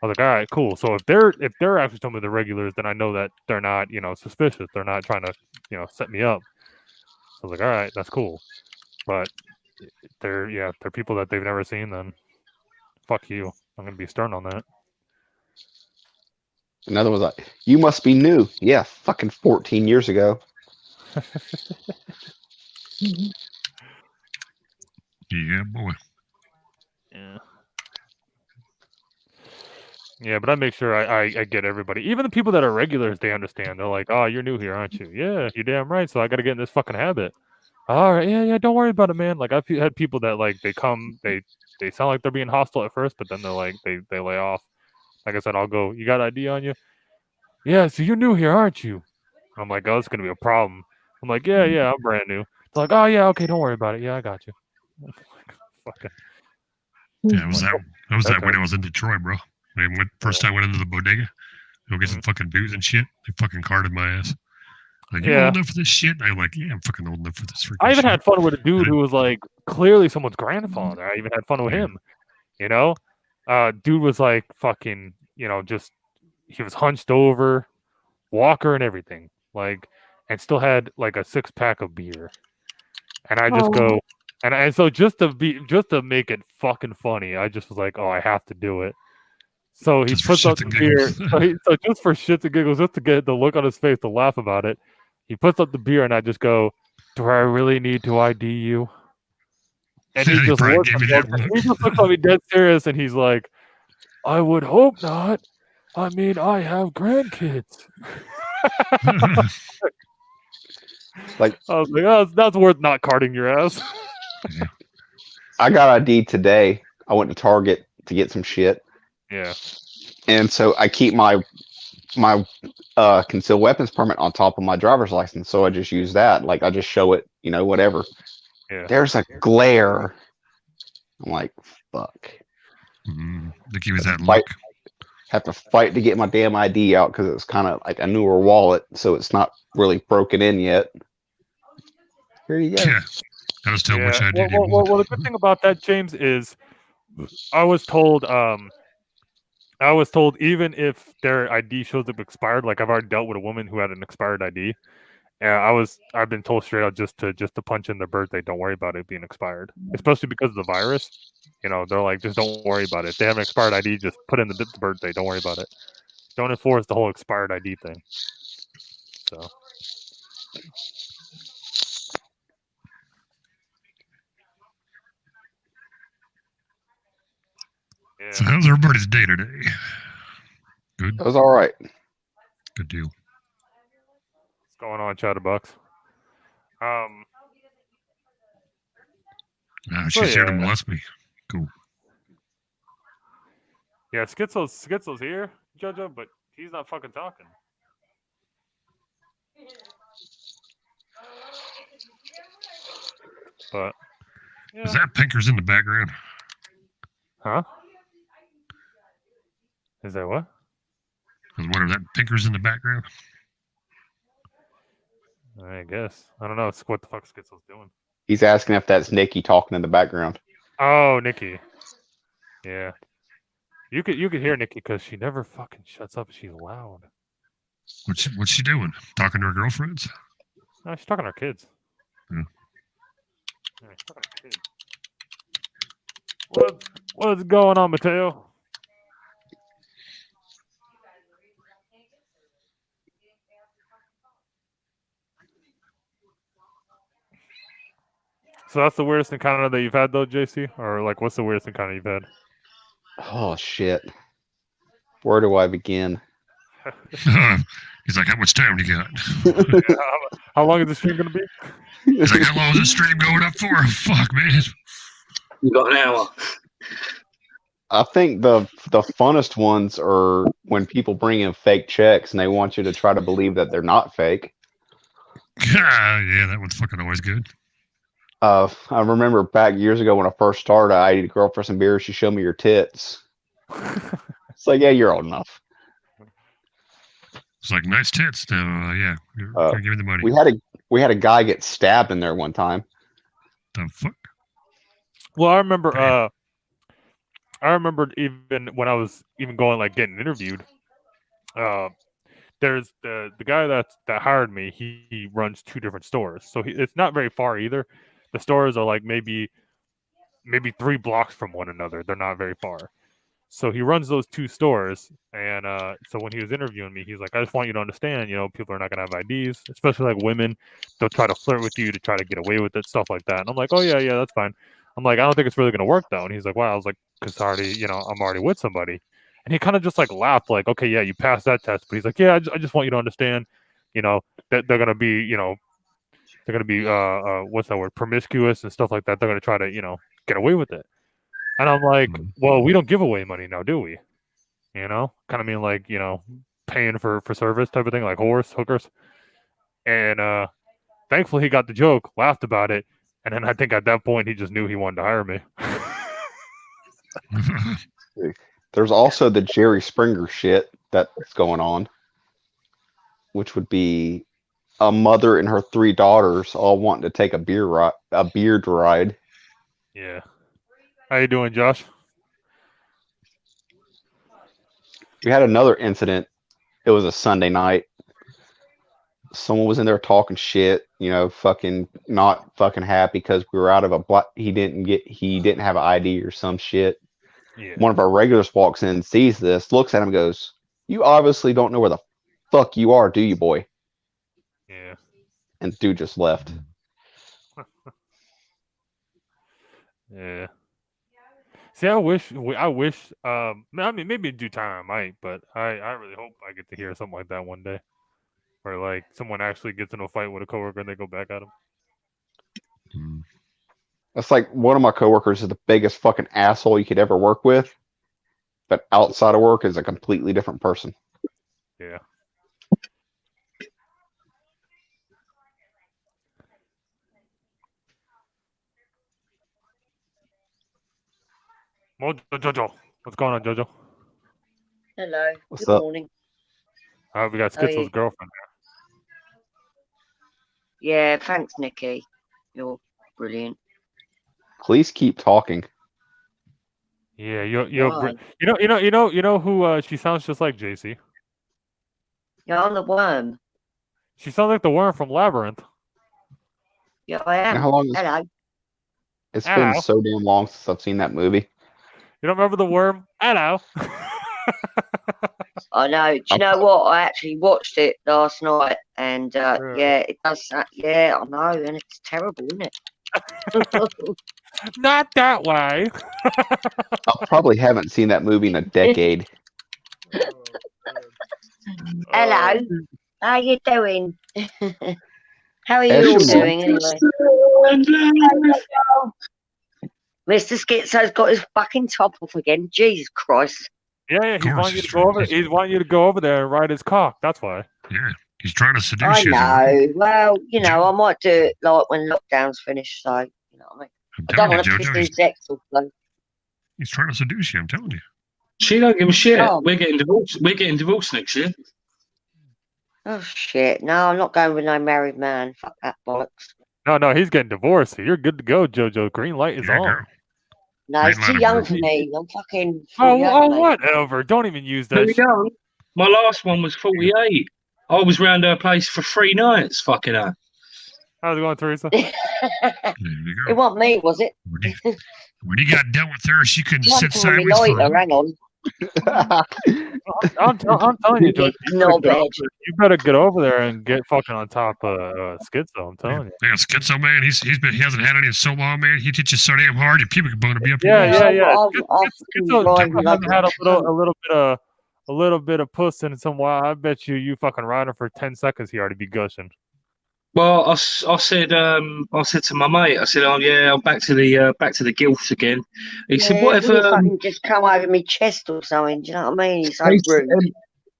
[SPEAKER 1] I was like, all right, cool. So if they're actually telling me they're regulars, then I know that they're not, suspicious. They're not trying to, set me up. So I was like, all right, that's cool. But they're people that they've never seen, then fuck you. I'm gonna be stern on that.
[SPEAKER 3] Another one's like, you must be new. Yeah, fucking 14 years ago.
[SPEAKER 7] Yeah, boy.
[SPEAKER 1] Yeah. Yeah, but I make sure I get everybody. Even the people that are regulars, they understand. They're like, "Oh, you're new here, aren't you?" Yeah, you're damn right. So I got to get in this fucking habit. All right, yeah, don't worry about it, man. Like I've had people that like they come, they sound like they're being hostile at first, but then they're like they lay off. Like I said, I'll go. You got ID on you? Yeah. So you're new here, aren't you? I'm like, oh, it's gonna be a problem. I'm like, yeah, I'm brand new. It's like, oh yeah, okay, don't worry about it. Yeah, I got you. Fucking.
[SPEAKER 7] Yeah,
[SPEAKER 1] Like,
[SPEAKER 7] that was that
[SPEAKER 1] okay.
[SPEAKER 7] when I was in Detroit, bro. When first time I went into the bodega, go get some fucking booze and shit. They fucking carded my ass. Like, you
[SPEAKER 1] Yeah.
[SPEAKER 7] old enough for this shit? And I'm like, yeah, I'm fucking old enough for this freaking
[SPEAKER 1] I even
[SPEAKER 7] shit.
[SPEAKER 1] had fun with a dude who was like clearly someone's grandfather. I even had fun with
[SPEAKER 7] Yeah.
[SPEAKER 1] him. You know, dude was like fucking. Just he was hunched over, walker and everything, like, and still had like a 6-pack of beer. And I just go, and so just to make it fucking funny, I just was like, oh, I have to do it. So he
[SPEAKER 7] Just for
[SPEAKER 1] puts up
[SPEAKER 7] shits
[SPEAKER 1] the
[SPEAKER 7] and
[SPEAKER 1] beer.
[SPEAKER 7] giggles.
[SPEAKER 1] So just for shits and giggles, just to get the look on his face to laugh about it, he puts up the beer, and I just go, "Do I really need to ID you?" And he
[SPEAKER 7] He
[SPEAKER 1] just
[SPEAKER 7] probably
[SPEAKER 1] looks
[SPEAKER 7] gave
[SPEAKER 1] at
[SPEAKER 7] me
[SPEAKER 1] me,
[SPEAKER 7] that look.
[SPEAKER 1] he just looks at me dead serious, and he's like, "I would hope not. I mean, I have grandkids."
[SPEAKER 3] Like,
[SPEAKER 1] I was like, "Oh, that's worth not carding your ass."
[SPEAKER 3] I got ID today. I went to Target to get some shit,
[SPEAKER 1] Yeah.
[SPEAKER 3] and so I keep my concealed weapons permit on top of my driver's license. So I just use that. Like I just show it, whatever.
[SPEAKER 1] Yeah.
[SPEAKER 3] There's a glare. I'm like, fuck.
[SPEAKER 7] Like he was that
[SPEAKER 3] Fight,
[SPEAKER 7] look.
[SPEAKER 3] have to fight to get my damn ID out because it's kind of like a newer wallet, so it's not really broken in yet. Here you go.
[SPEAKER 7] Yeah. I was tell which ID do you
[SPEAKER 1] Well,
[SPEAKER 7] want.
[SPEAKER 1] the good thing about that, James, is I was told even if their ID shows up expired, like I've already dealt with a woman who had an expired ID, and I've been told straight out just to punch in their birthday. Don't worry about it being expired, especially because of the virus. They're like, just don't worry about it. If they have an expired ID, just put in the birthday. Don't worry about it. Don't enforce the whole expired ID thing. So. Yeah.
[SPEAKER 7] So how's everybody's day today? Good.
[SPEAKER 3] It was all right.
[SPEAKER 7] Good deal.
[SPEAKER 1] What's going on, Chatterbox?
[SPEAKER 7] She's here to molest me. Cool.
[SPEAKER 1] Yeah, Schizo's here, Jojo, but he's not fucking talking. But yeah.
[SPEAKER 7] Is that Pinkers in the background?
[SPEAKER 1] Huh? Is that what?
[SPEAKER 7] I was wondering, that Pinkers in the background?
[SPEAKER 1] I guess. I don't know. It's what the fuck Schizo's doing.
[SPEAKER 3] He's asking if that's Nikki talking in the background.
[SPEAKER 1] Oh, Nikki. Yeah. You could hear Nikki because she never fucking shuts up. She's loud.
[SPEAKER 7] What's she doing? Talking to her girlfriends?
[SPEAKER 1] No, she's talking to her kids.
[SPEAKER 7] Yeah.
[SPEAKER 1] Yeah, she's talking to her kids. What's going on, Mateo? So that's the weirdest encounter that you've had, though, JC? Or, like, what's the weirdest encounter you've had?
[SPEAKER 3] Oh, shit. Where do I begin?
[SPEAKER 7] He's like, how much time do you got?
[SPEAKER 1] Yeah, how long is the stream going to be?
[SPEAKER 7] He's like, how long is this stream going up for? Fuck, man.
[SPEAKER 6] You got an hour.
[SPEAKER 3] I think the funnest ones are when people bring in fake checks and they want you to try to believe that they're not fake.
[SPEAKER 7] Yeah, that one's fucking always good.
[SPEAKER 3] I remember back years ago when I first started, I ate a girl for some beer. She showed me your tits. It's like, yeah, you're old enough.
[SPEAKER 7] It's like, nice tits. Yeah, give me the money.
[SPEAKER 3] We had a guy get stabbed in there one time.
[SPEAKER 7] The fuck?
[SPEAKER 1] Well, I remember. I remember even when I was even going like getting interviewed. There's the guy that hired me. He runs 2 different stores, so it's not very far either. The stores are like maybe 3 blocks from one another. They're not very far. So he runs those 2 stores, and so when he was interviewing me, he's like, "I just want you to understand, people are not gonna have IDs, especially like women. They'll try to flirt with you to try to get away with it, stuff like that." And I'm like, "Oh yeah, that's fine." I'm like, "I don't think it's really gonna work though." And he's like, "Wow." I was like, "Cause I'm already with somebody." And he kind of just like laughed, like, "Okay, yeah, you passed that test." But he's like, "Yeah, I just want you to understand, that they're gonna be, what's that word, promiscuous and stuff like that. They're gonna try to, get away with it." And I'm like, "Well, we don't give away money now, do we?" Kind of mean like, paying for service type of thing, like hookers. And thankfully he got the joke, laughed about it, and then I think at that point he just knew he wanted to hire me.
[SPEAKER 3] There's also the Jerry Springer shit that's going on, which would be a mother and her 3 daughters all wanting to take a beard ride.
[SPEAKER 1] Yeah. How you doing, Josh?
[SPEAKER 3] We had another incident. It was a Sunday night. Someone was in there talking shit, fucking not fucking happy because we were out of a block. He didn't have an ID or some shit.
[SPEAKER 1] Yeah.
[SPEAKER 3] One of our regulars walks in, sees this, looks at him, and goes, "You obviously don't know where the fuck you are, do you, boy?"
[SPEAKER 1] Yeah.
[SPEAKER 3] And the dude just left.
[SPEAKER 1] Yeah. See, I wish. I mean, maybe in due time I might, but I really hope I get to hear something like that one day, where like someone actually gets in a fight with a coworker and they go back at him.
[SPEAKER 3] That's like one of my coworkers is the biggest fucking asshole you could ever work with, but outside of work is a completely different person.
[SPEAKER 1] Yeah. Jojo, what's going on, Jojo?
[SPEAKER 8] Hello.
[SPEAKER 3] What's
[SPEAKER 8] Good
[SPEAKER 3] up?
[SPEAKER 8] morning.
[SPEAKER 1] We got
[SPEAKER 8] How are
[SPEAKER 1] Skitzel's
[SPEAKER 8] you?
[SPEAKER 1] girlfriend
[SPEAKER 8] Yeah, thanks, Nikki. You're brilliant.
[SPEAKER 3] Please keep talking.
[SPEAKER 1] here. Yeah,
[SPEAKER 8] Why?
[SPEAKER 1] you know who she sounds just like, JC.
[SPEAKER 8] Yeah, I'm the worm.
[SPEAKER 1] She sounds like the worm from Labyrinth.
[SPEAKER 8] Yeah, I am.
[SPEAKER 3] How long?
[SPEAKER 8] Hello.
[SPEAKER 3] It's
[SPEAKER 1] Hello.
[SPEAKER 3] been so damn long since I've seen that movie.
[SPEAKER 1] You don't remember the worm? Hello.
[SPEAKER 8] I know. Do you know what? I actually watched it last night, and yeah, it does. Yeah, I know, and it's terrible, isn't it?
[SPEAKER 1] Not that way.
[SPEAKER 3] I probably haven't seen that movie in a decade.
[SPEAKER 8] Hello. How you doing? How are you all doing anyway? Mr. Schizo's got his fucking top off again. Jesus Christ.
[SPEAKER 1] Yeah, he wants you to go over. He wants you to go over there and ride his cock. That's why.
[SPEAKER 7] Yeah, he's trying to seduce
[SPEAKER 8] I
[SPEAKER 7] you.
[SPEAKER 8] know. Well, I might do it like when lockdown's finished. So you know what I mean. I don't want to piss his sex off though.
[SPEAKER 7] He's trying to seduce you. I'm telling you.
[SPEAKER 6] She don't give a shit.
[SPEAKER 8] Oh.
[SPEAKER 6] We're getting divorced. We're getting divorced next year.
[SPEAKER 8] Oh shit! No, I'm not going with no married man. Fuck that bollocks.
[SPEAKER 1] No, he's getting divorced. You're good to go, Jojo. Green light is on.
[SPEAKER 7] Girl.
[SPEAKER 8] No, he's too young for me. I'm fucking 48,
[SPEAKER 1] Oh,
[SPEAKER 8] mate.
[SPEAKER 1] whatever. Don't even use that.
[SPEAKER 6] Too young. My last one was 48. I was round her place for 3 nights. Fucking her.
[SPEAKER 1] How's it going, Teresa?
[SPEAKER 7] There you
[SPEAKER 8] It
[SPEAKER 7] go.
[SPEAKER 8] wasn't me, was it?
[SPEAKER 7] When you got done with her, she couldn't sit
[SPEAKER 8] One time
[SPEAKER 7] sideways for
[SPEAKER 8] later, hang on.
[SPEAKER 1] I'm telling you, Jojo. You better get over there and get fucking on top of Schizo. I'm telling you.
[SPEAKER 7] Yeah, Schizo, man. He hasn't had any in so long, man. He hit you so damn hard, your pubic bone will be up
[SPEAKER 1] Yeah.
[SPEAKER 7] your
[SPEAKER 1] Schizo hasn't had a little bit of puss in some while. I bet you fucking ride him for 10 seconds. He already be gushing.
[SPEAKER 6] Well, I said to my mate, I said, "Oh yeah, I'm back to the gilfs again." He said, "What if
[SPEAKER 8] fucking just come over my chest or something?" Do you know what I mean? He's so rude.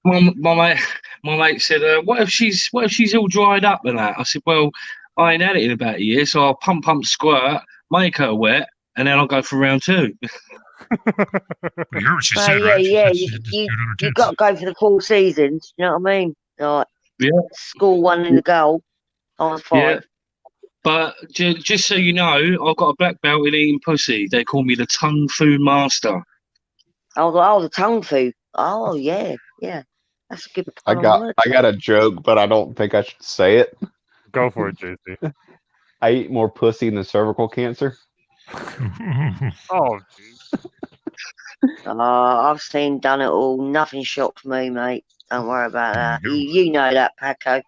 [SPEAKER 6] My mate said, "What if she's all dried up and that?" I said, "Well, I ain't had it in about a year, so I'll pump, squirt, make her wet, and then I'll go for round 2."
[SPEAKER 7] You heard what she said,
[SPEAKER 8] Yeah,
[SPEAKER 7] right?
[SPEAKER 8] yeah.
[SPEAKER 7] She said,
[SPEAKER 8] You got to go for the 4 seasons. You know what I mean? Like,
[SPEAKER 6] Yeah.
[SPEAKER 8] School 1 in the goal. I was 5.
[SPEAKER 6] Yeah. But just so you know, I've got a black belt in eating pussy. They call me the tongue fu master.
[SPEAKER 8] Oh, the tongue fu. Oh, yeah. That's a good
[SPEAKER 3] I got a joke, but I don't think I should say it.
[SPEAKER 1] Go for it, JC.
[SPEAKER 3] I eat more pussy than cervical cancer.
[SPEAKER 1] Oh, jeez.
[SPEAKER 8] I've seen done it all. Nothing shocks me, mate. Don't worry about that. You know that, Paco.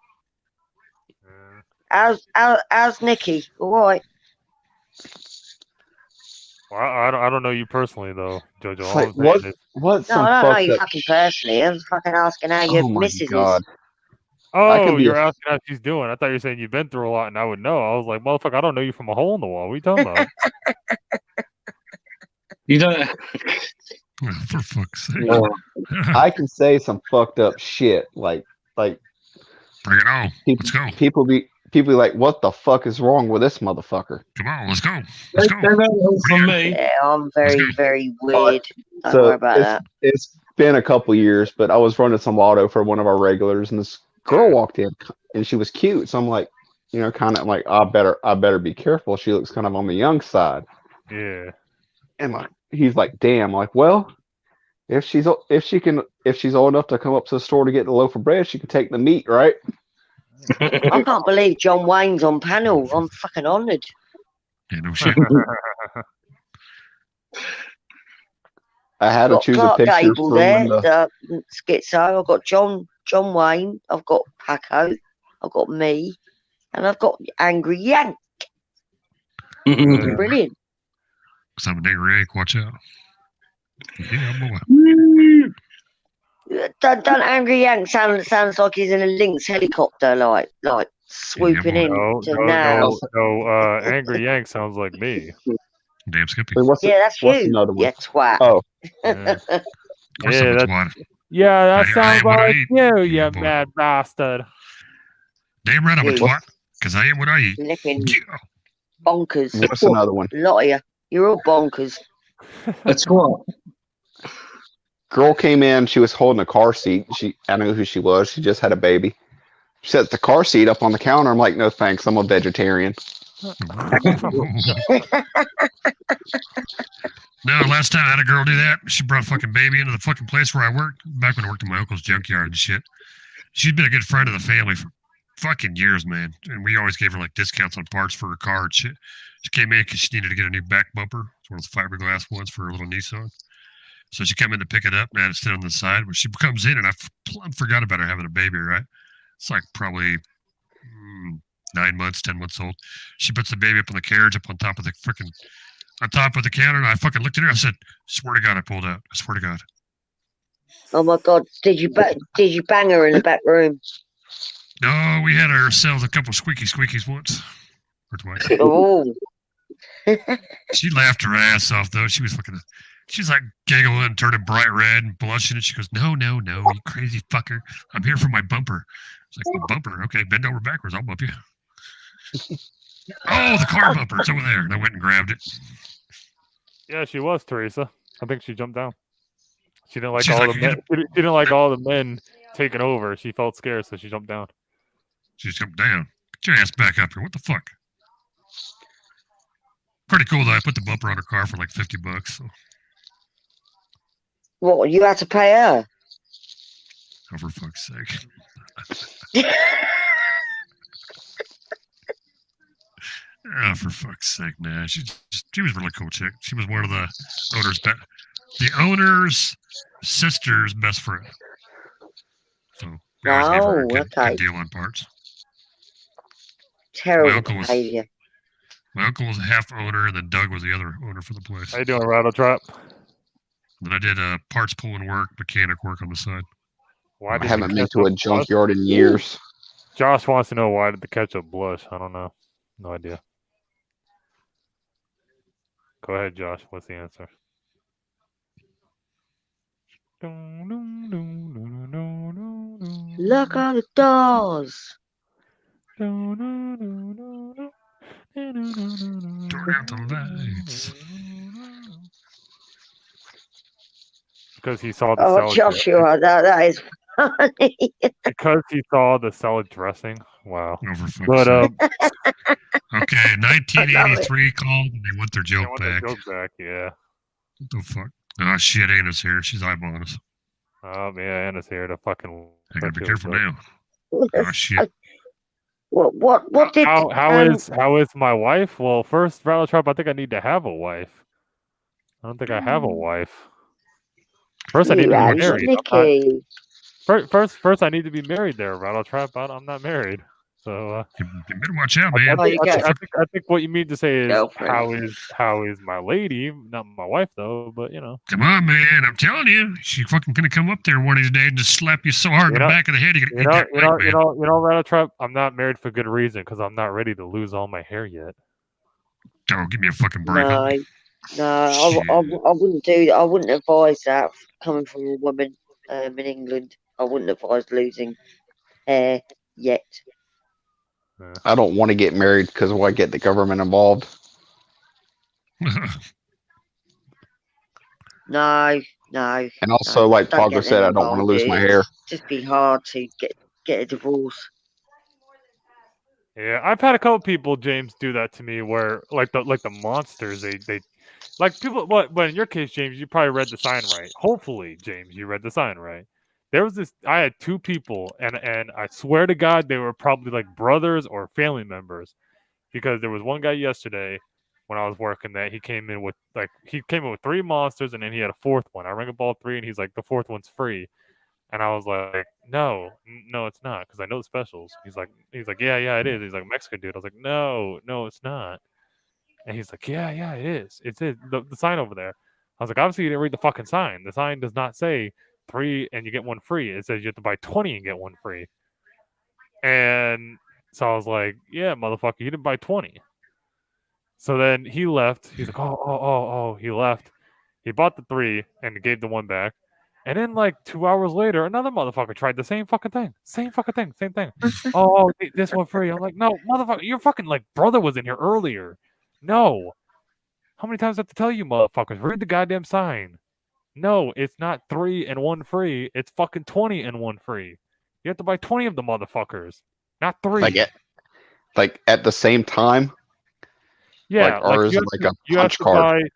[SPEAKER 8] How's Nikki? All right.
[SPEAKER 1] Well, I don't know you personally though, Jojo.
[SPEAKER 3] It's
[SPEAKER 1] All
[SPEAKER 3] like,
[SPEAKER 1] I'm saying is,
[SPEAKER 3] what's
[SPEAKER 8] No,
[SPEAKER 3] some
[SPEAKER 8] I don't know
[SPEAKER 3] fucked
[SPEAKER 8] you
[SPEAKER 3] up
[SPEAKER 8] fucking personally. I was fucking asking how your
[SPEAKER 3] Oh my
[SPEAKER 8] missus is.
[SPEAKER 3] god. I can
[SPEAKER 1] oh,
[SPEAKER 3] be
[SPEAKER 1] you're
[SPEAKER 3] a
[SPEAKER 1] asking how she's doing. I thought you were saying you've been through a lot, and I would know. I was like, motherfucker, I don't know you from a hole in the wall. What are you talking about?
[SPEAKER 6] You don't.
[SPEAKER 7] For fuck's sake.
[SPEAKER 6] Oh,
[SPEAKER 3] I can say some fucked up shit. Like
[SPEAKER 7] Bring it on. Let's go.
[SPEAKER 3] people be like, what the fuck is wrong with this motherfucker?
[SPEAKER 7] Come on, let's go. Let's go.
[SPEAKER 6] They know it from me.
[SPEAKER 8] Yeah, I'm very,
[SPEAKER 7] go.
[SPEAKER 8] very weird. Don't
[SPEAKER 3] So
[SPEAKER 8] worry about that.
[SPEAKER 3] it's been a couple years, but I was running some auto for one of our regulars, and this girl walked in, and she was cute. So I'm like, kind of like, I better be careful. She looks kind of on the young side.
[SPEAKER 1] Yeah.
[SPEAKER 3] And he's like, damn. I'm like, well, if she's old enough to come up to the store to get the loaf of bread, she can take the meat, right?
[SPEAKER 8] I can't believe John Wayne's on panel. I'm fucking honoured.
[SPEAKER 7] Yeah, no shit.
[SPEAKER 3] I had to
[SPEAKER 8] Got
[SPEAKER 3] choose
[SPEAKER 8] Clark
[SPEAKER 3] a picture
[SPEAKER 8] Gable
[SPEAKER 3] from
[SPEAKER 8] there,
[SPEAKER 3] when the
[SPEAKER 8] schizo. I've got John Wayne. I've got Paco. I've got me, and I've got Angry Yank. Brilliant.
[SPEAKER 7] Some nigger egg, watch out. Yeah, boy.
[SPEAKER 8] Don't Angry Yank sounds like he's in a Lynx helicopter, like swooping
[SPEAKER 7] boy.
[SPEAKER 8] in
[SPEAKER 1] No,
[SPEAKER 8] to
[SPEAKER 1] no,
[SPEAKER 8] now.
[SPEAKER 1] no. Angry Yank sounds like me.
[SPEAKER 7] Damn Skippy.
[SPEAKER 3] Wait, what's
[SPEAKER 8] That's
[SPEAKER 3] what's
[SPEAKER 8] you.
[SPEAKER 3] another one?
[SPEAKER 8] Yeah, twat.
[SPEAKER 3] Oh,
[SPEAKER 1] Yeah,
[SPEAKER 7] Of course
[SPEAKER 1] yeah,
[SPEAKER 7] I'm a
[SPEAKER 1] that,
[SPEAKER 7] twat.
[SPEAKER 1] yeah, that
[SPEAKER 7] I
[SPEAKER 1] sounds
[SPEAKER 7] am what I
[SPEAKER 1] like
[SPEAKER 7] eat.
[SPEAKER 1] you,
[SPEAKER 7] Yeah,
[SPEAKER 1] you
[SPEAKER 7] boy.
[SPEAKER 1] mad bastard.
[SPEAKER 7] Damn right I'm a
[SPEAKER 8] Yeah,
[SPEAKER 7] twat. Because I am what I eat.
[SPEAKER 8] Flipping
[SPEAKER 7] Yeah.
[SPEAKER 8] bonkers.
[SPEAKER 3] what's another one?
[SPEAKER 8] A lot of you. You're all bonkers.
[SPEAKER 6] That's what.
[SPEAKER 3] Girl came in. She was holding a car seat. I knew who she was. She just had a baby. She set the car seat up on the counter. I'm like, no thanks. I'm a vegetarian.
[SPEAKER 7] No, last time I had a girl do that, she brought a fucking baby into the fucking place where I worked, back when I worked in my uncle's junkyard and shit. She'd been a good friend of the family for fucking years, man. And we always gave her like discounts on parts for her car and shit. She came in because she needed to get a new back bumper. It's one of those fiberglass ones for her little Nissan. So she came in to pick it up and I had to sit on the side. When she comes in, and I forgot about her having a baby, right? It's like probably 9 months, 10 months old. She puts the baby up on the carriage, up on top of the counter, and I fucking looked at her. I said, "Swear to God, I pulled out. I swear to God."
[SPEAKER 8] Oh my God! Did you bang her in the back room?
[SPEAKER 7] No, we had ourselves a couple squeakies once or twice.
[SPEAKER 8] Oh.
[SPEAKER 7] She laughed her ass off though. She's like giggling, turning bright red and blushing, and she goes, "No, you crazy fucker! I'm here for my bumper." It's like, "The bumper? Okay, bend over backwards. I'll bump you." Oh, the car bumper! It's over there. And I went and grabbed it.
[SPEAKER 1] Yeah, she was Teresa. I think she jumped down. She didn't like
[SPEAKER 7] She's
[SPEAKER 1] all
[SPEAKER 7] like,
[SPEAKER 1] the men. She didn't like all the men taking over. She felt scared, so she jumped down.
[SPEAKER 7] She jumped down. Get your ass back up here. What the fuck? Pretty cool though. I put the bumper on her car for like $50. So.
[SPEAKER 8] What? You had to pay her?
[SPEAKER 7] Oh, for fuck's sake. Oh, for fuck's sake, man. She was a really cool chick. She was one of the owner's sister's best friend. So we always gave her a good deal on parts.
[SPEAKER 8] Terrible behavior.
[SPEAKER 7] My uncle was a half owner, and then Doug was the other owner for the place.
[SPEAKER 1] How you doing, Rattle Trap?
[SPEAKER 7] Then I did parts pulling work, mechanic work on the side.
[SPEAKER 3] I haven't been to a junkyard in years.
[SPEAKER 1] Josh wants to know, why did the ketchup blush? I don't know. No idea. Go ahead, Josh. What's the answer?
[SPEAKER 8] Look at the doors.
[SPEAKER 7] Turn out the lights.
[SPEAKER 1] Because he saw the salad
[SPEAKER 8] Joshua, that is funny.
[SPEAKER 1] Because he saw the salad dressing. Wow.
[SPEAKER 7] But okay, 1983 called and they want their joke back.
[SPEAKER 1] Yeah.
[SPEAKER 7] What the fuck? Oh shit, Anna's here. She's eyeballing us.
[SPEAKER 1] Oh yeah, Anna's here to fucking.
[SPEAKER 7] I gotta be careful now. Oh shit.
[SPEAKER 8] What did
[SPEAKER 1] how is my wife? Well, first, Rattle Trap, I think I need to have a wife. I don't think I have a wife. First, I need
[SPEAKER 8] You
[SPEAKER 1] to be
[SPEAKER 8] have
[SPEAKER 1] married.
[SPEAKER 8] Nicky.
[SPEAKER 1] First, I need to be married there, Rattle Trap. I'm not married. So
[SPEAKER 7] You better watch out, man.
[SPEAKER 8] Oh, you got
[SPEAKER 1] I think what you mean to say is
[SPEAKER 8] girlfriend.
[SPEAKER 1] how is my lady, not my wife though, but you know.
[SPEAKER 7] Come on, man. I'm telling you. She's fucking going to come up there one of these days and just slap you so hard in the back of the head. You're going to
[SPEAKER 1] You know, Rattle Trap, I'm not married for good reason because I'm not ready to lose all my hair yet.
[SPEAKER 7] Oh, give me a fucking break.
[SPEAKER 8] No, I wouldn't do that. I wouldn't advise that coming from a woman in England. I wouldn't advise losing hair yet.
[SPEAKER 3] I don't want to get married because why get the government involved?
[SPEAKER 8] No.
[SPEAKER 3] And also,
[SPEAKER 8] no,
[SPEAKER 3] like
[SPEAKER 8] don't
[SPEAKER 3] Paco
[SPEAKER 8] get
[SPEAKER 3] said,
[SPEAKER 8] them
[SPEAKER 3] I don't want to
[SPEAKER 8] involved.
[SPEAKER 3] lose my hair.
[SPEAKER 8] Just be hard to get a divorce.
[SPEAKER 1] Yeah, I've had a couple people, James, do that to me where like the monsters, they like people. But in your case, James, you probably read the sign right. Hopefully, James, you read the sign right. There was this. I had two people, and I swear to God, they were probably like brothers or family members, because there was one guy yesterday when I was working that he came in with three monsters, and then he had a fourth one. I rang up all three, and he's like, the fourth one's free. And I was like, no, it's not, because I know the specials. He's like, yeah, it is. He's like, Mexican dude. I was like, no, it's not. And he's like, yeah, it is. It's it. The sign over there. I was like, obviously you didn't read the fucking sign. The sign does not say 3 and you get 1 free. It says you have to buy 20 and get 1 free. And so I was like, yeah, motherfucker, you didn't buy 20. So then he left. He's like, oh, he left. He bought the 3 and gave the 1 back. And then, like 2 hours later, another motherfucker tried the same fucking thing. Same thing. Oh, this one free. I'm like, no, motherfucker, your fucking like brother was in here earlier. No. How many times do I have to tell you, motherfuckers? Read the goddamn sign. No, it's not 3 and 1 free. It's fucking 20 and 1 free. You have to buy 20 of the motherfuckers, not 3.
[SPEAKER 3] Like at the same time.
[SPEAKER 1] Yeah,
[SPEAKER 3] or is it like a punch card?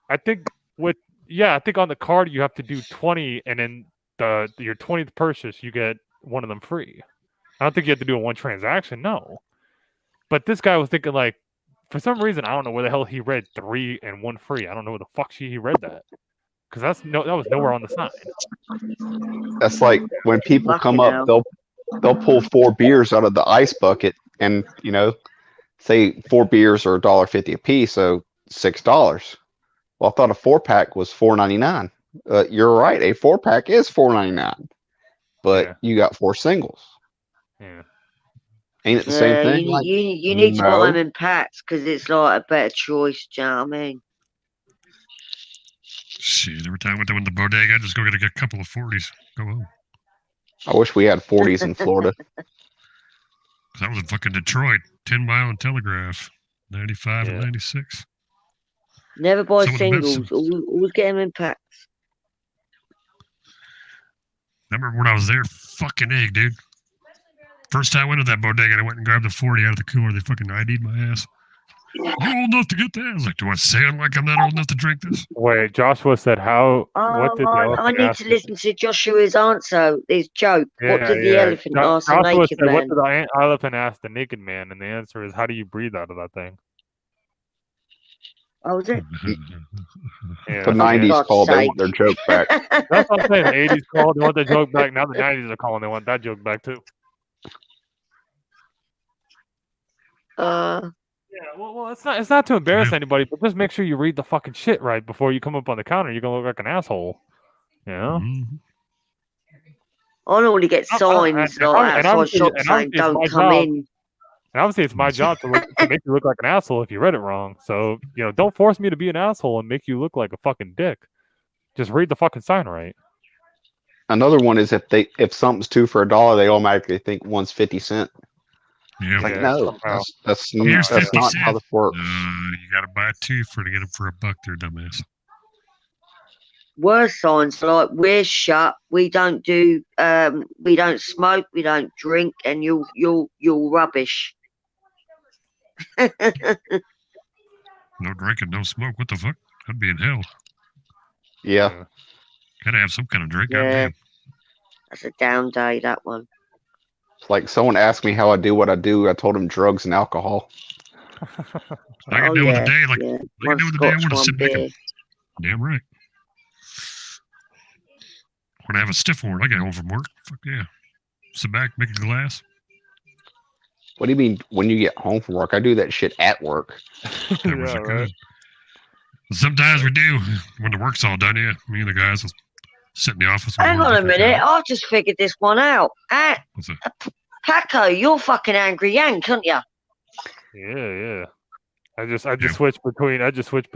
[SPEAKER 1] Buy, I think on the card you have to do 20, and then your 20th purchase you get one of them free. I don't think you have to do a one transaction, no. But this guy was thinking like, for some reason, I don't know where the hell he read 3 and 1 free. I don't know where the fuck he read that, because that was nowhere on the sign.
[SPEAKER 3] That's like when people come up, they'll pull 4 beers out of the ice bucket, and say 4 beers are $1.50 a piece, so $6. Well, I thought a 4-pack was $4.99. You're right, a 4-pack is $4.99, but you got 4 singles.
[SPEAKER 1] Yeah.
[SPEAKER 3] Ain't it the same thing?
[SPEAKER 8] You need to buy them in packs because it's like a better choice. Do you know what I mean?
[SPEAKER 7] Shit, every time I went to the bodega, I just go get a couple of 40s. Go home.
[SPEAKER 3] I wish we had 40s in Florida.
[SPEAKER 7] I was in fucking Detroit, 10 Mile and Telegraph, 95 and 96.
[SPEAKER 8] Never buy singles. Always get them in packs.
[SPEAKER 7] I remember when I was there, fucking egg, dude. First time I went to that bodega, I went and grabbed the 40 out of the cooler. They fucking ID'd my ass. You old enough to get that? I was like, do I sound like I'm not old enough to drink this?
[SPEAKER 1] Wait, Joshua said how?
[SPEAKER 8] What did I need to listen to Joshua's answer. His joke. What did the elephant ask the naked man?
[SPEAKER 1] What did the elephant ask the naked man? And the answer is, how do you breathe out of that thing?
[SPEAKER 8] Oh, was it?
[SPEAKER 3] The 90s called, they want their joke back.
[SPEAKER 1] That's what I'm saying. The 80s called, they want their joke back. Now the 90s are calling, they want that joke back too.
[SPEAKER 8] Yeah,
[SPEAKER 1] well, it's not to embarrass anybody, but just make sure you read the fucking shit right before you come up on the counter. You're gonna look like an asshole. You know?
[SPEAKER 8] I normally get signs like outside shops saying "Don't come in."
[SPEAKER 1] And obviously, it's my job to make you look like an asshole if you read it wrong. So don't force me to be an asshole and make you look like a fucking dick. Just read the fucking sign right.
[SPEAKER 3] Another one is if something's 2 for $1, they automatically think one's 50 cents.
[SPEAKER 7] Yeah.
[SPEAKER 3] Like, no, that's not how this works.
[SPEAKER 7] You gotta buy 2 to get them for $1 there, dumbass.
[SPEAKER 8] Worse signs like we're shut, we don't do, we don't smoke, we don't drink, and you're rubbish.
[SPEAKER 7] No drinking, no smoke. What the fuck? I'd be in hell.
[SPEAKER 3] Yeah.
[SPEAKER 7] Gotta have some kind of drink.
[SPEAKER 8] Yeah. That's a down day, that one.
[SPEAKER 3] Like someone asked me how I do what I do. I told them drugs and alcohol.
[SPEAKER 7] I can do with a day, I can do with a day I want to sit back and... Damn right. When I have a stiff one, I get home from work. Fuck yeah. Sit back, make a glass.
[SPEAKER 3] What do you mean when you get home from work? I do that shit at work.
[SPEAKER 7] I wish I could. Sometimes we do. When the work's all done, yeah. Me and the guys will sit in the office.
[SPEAKER 8] Hang on a minute. I've just figured this one out.
[SPEAKER 7] What's that?
[SPEAKER 8] Paco, you're fucking angry Yank, aren't you?
[SPEAKER 1] Yeah. I just switched between.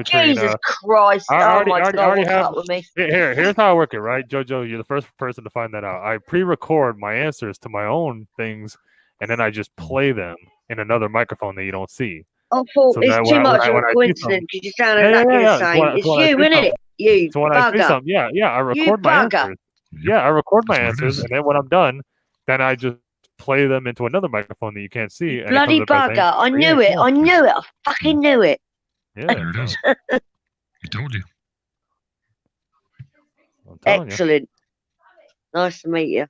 [SPEAKER 8] Jesus Christ! Oh my God! What's up with me?
[SPEAKER 1] Here's how I work it, right, JoJo? You're the first person to find that out. I pre-record my answers to my own things, and then I just play them in another microphone that you don't see.
[SPEAKER 8] I thought it's too much of a coincidence because you sound exactly the same. It's you, isn't it? You bugger.
[SPEAKER 1] I record my answers. Yeah, I record my answers, and then when I'm done, then I just play them into another microphone that you can't see. And
[SPEAKER 8] bloody bugger! I knew it. I knew it. I fucking knew it.
[SPEAKER 1] Yeah,
[SPEAKER 7] there it is. I told you.
[SPEAKER 8] Excellent. Nice to meet you.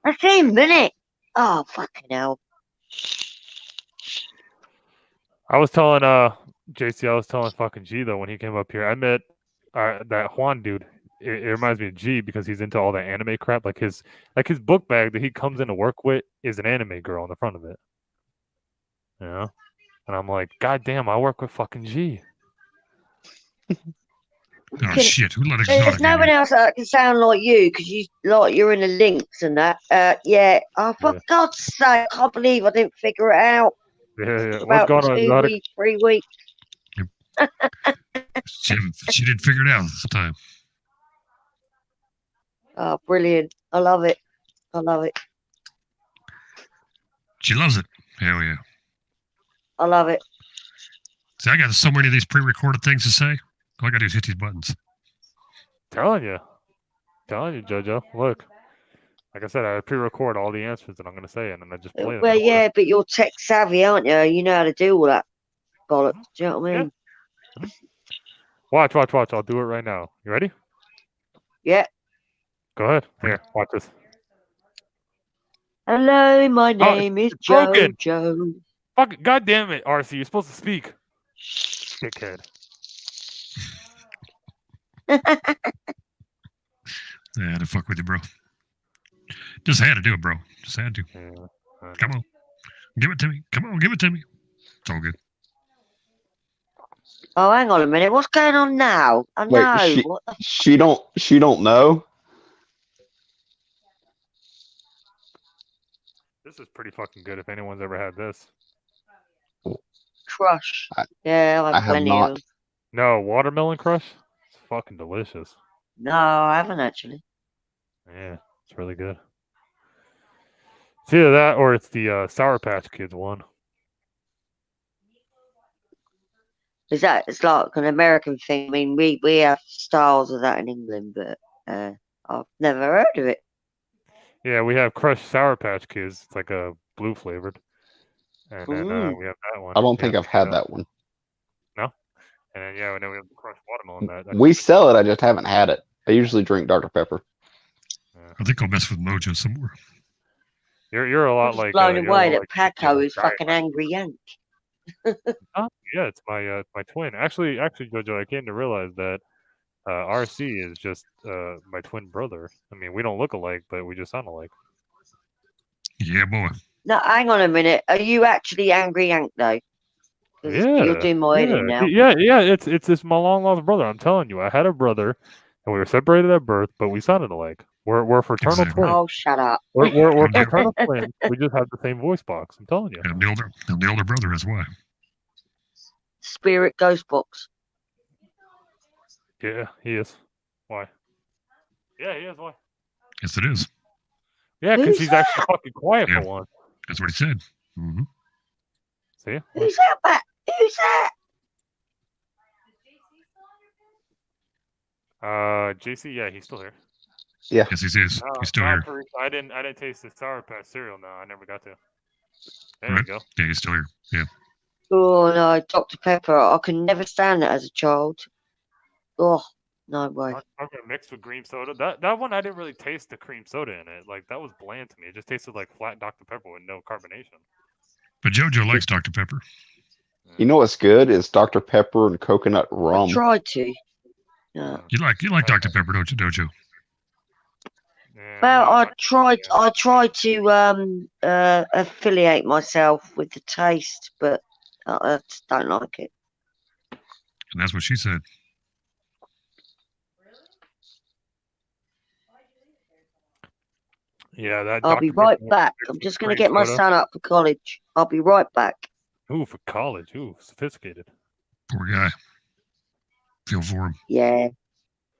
[SPEAKER 8] That's him, isn't it? Oh, fucking hell.
[SPEAKER 1] I was telling JC, I was telling fucking G though when he came up here. I met that Juan dude. It reminds me of G because he's into all that anime crap. Like his book bag that he comes into work with is an anime girl on the front of it. You know? And I'm like, God damn, I work with fucking G.
[SPEAKER 7] Oh shit! Who let it go?
[SPEAKER 8] There's no one else that can sound like you because you're in the links and that. Yeah. Oh, for God's sake! I can't believe I didn't figure it out.
[SPEAKER 1] Yeah.
[SPEAKER 8] What's going on? 2 weeks, 3 weeks.
[SPEAKER 7] She didn't figure it out this time.
[SPEAKER 8] Oh, brilliant! I love it. I love it.
[SPEAKER 7] She loves it. Hell yeah.
[SPEAKER 8] I love it.
[SPEAKER 7] See, I got so many of these pre-recorded things to say. All I gotta do is hit these buttons.
[SPEAKER 1] Telling you, JoJo. Look, like I said, I pre-record all the answers that I'm gonna say, and then I just play them.
[SPEAKER 8] Well, yeah, but you're tech savvy, aren't you? You know how to do all that bollocks. Do you know what I mean?
[SPEAKER 1] Yeah. Watch. I'll do it right now. You ready?
[SPEAKER 8] Yeah.
[SPEAKER 1] Go ahead. Here, watch this.
[SPEAKER 8] Hello, my name is JoJo.
[SPEAKER 1] Fuck it. God damn it, RC. You're supposed to speak. Dickhead.
[SPEAKER 7] Yeah, to fuck with you, bro. Just had to do it, bro. Just had to.
[SPEAKER 1] Yeah.
[SPEAKER 7] Come on. Give it to me. Come on, give it to me. It's all good.
[SPEAKER 8] Oh, hang on a minute. What's going on now? I know.
[SPEAKER 3] Wait, she don't know.
[SPEAKER 1] This is pretty fucking good if anyone's ever had this.
[SPEAKER 8] Crush. Yeah, I've had plenty of them.
[SPEAKER 1] No, watermelon crush? It's fucking delicious.
[SPEAKER 8] No, I haven't actually.
[SPEAKER 1] Yeah, it's really good. It's either that or it's the Sour Patch Kids one.
[SPEAKER 8] Is that? It's like an American thing. I mean, we have styles of that in England, but I've never heard of it.
[SPEAKER 1] Yeah, we have crushed Sour Patch Kids. It's like a blue flavored. And then we have that one.
[SPEAKER 3] I don't think I've had that one.
[SPEAKER 1] No? And then, and then we have the crushed watermelon.
[SPEAKER 3] We sell it, I just haven't had it. I usually drink Dr. Pepper.
[SPEAKER 1] Yeah.
[SPEAKER 7] I think I'll mess with Mojo some more.
[SPEAKER 1] You're a lot like...
[SPEAKER 8] blown away that Paco is fucking angry Yank.
[SPEAKER 1] Yeah, it's my twin. Actually, JoJo, I came to realize that RC is just my twin brother. I mean, we don't look alike, but we just sound alike.
[SPEAKER 7] Yeah, boy.
[SPEAKER 8] No, hang on a minute. Are you actually angry Yank though?
[SPEAKER 1] Yeah,
[SPEAKER 8] you're doing my head in now.
[SPEAKER 1] Yeah. It's my long lost brother. I'm telling you, I had a brother, and we were separated at birth, but we sounded alike. We're fraternal twins.
[SPEAKER 8] Oh, shut up.
[SPEAKER 1] We're fraternal twins. We just have the same voice box. I'm telling you.
[SPEAKER 7] And the older brother is why.
[SPEAKER 8] Spirit ghost box.
[SPEAKER 1] Yeah, he is. Why? Yeah, he is. Why?
[SPEAKER 7] Yes, it is.
[SPEAKER 1] Yeah, because he's actually fucking quiet for one.
[SPEAKER 7] That's what he said. Mm-hmm.
[SPEAKER 1] See?
[SPEAKER 8] Who's that? Who's that?
[SPEAKER 1] JC, yeah, he's still here.
[SPEAKER 3] Yeah.
[SPEAKER 7] Yes, he is. He's still here.
[SPEAKER 1] I didn't taste the Sour Patch cereal. No, I never got to. There
[SPEAKER 7] right.
[SPEAKER 1] you go.
[SPEAKER 7] Yeah, he's still here. Yeah.
[SPEAKER 8] Oh no, Dr. Pepper. I could never stand it as a child. Oh, no way.
[SPEAKER 1] Okay, mixed with cream soda. That one I didn't really taste the cream soda in it. Like that was bland to me. It just tasted like flat Dr. Pepper with no carbonation.
[SPEAKER 7] But JoJo likes Dr. Pepper.
[SPEAKER 3] You know what's good is Dr. Pepper and coconut rum.
[SPEAKER 8] I tried to. Yeah.
[SPEAKER 7] You like Dr. Pepper, don't you?
[SPEAKER 1] Yeah,
[SPEAKER 8] Well,
[SPEAKER 1] I'm not-
[SPEAKER 8] I tried to affiliate myself with the taste, but I just don't like it.
[SPEAKER 7] And that's what she said.
[SPEAKER 1] Yeah, that.
[SPEAKER 8] I'll be
[SPEAKER 1] Dr.
[SPEAKER 8] right
[SPEAKER 1] Pepper
[SPEAKER 8] back.
[SPEAKER 1] makes
[SPEAKER 8] I'm
[SPEAKER 1] me
[SPEAKER 8] just going to
[SPEAKER 1] cream
[SPEAKER 8] get my
[SPEAKER 1] soda.
[SPEAKER 8] son up for college. I'll be right back.
[SPEAKER 1] Ooh, for college. Ooh, sophisticated.
[SPEAKER 7] Poor guy. Feel for him.
[SPEAKER 8] Yeah,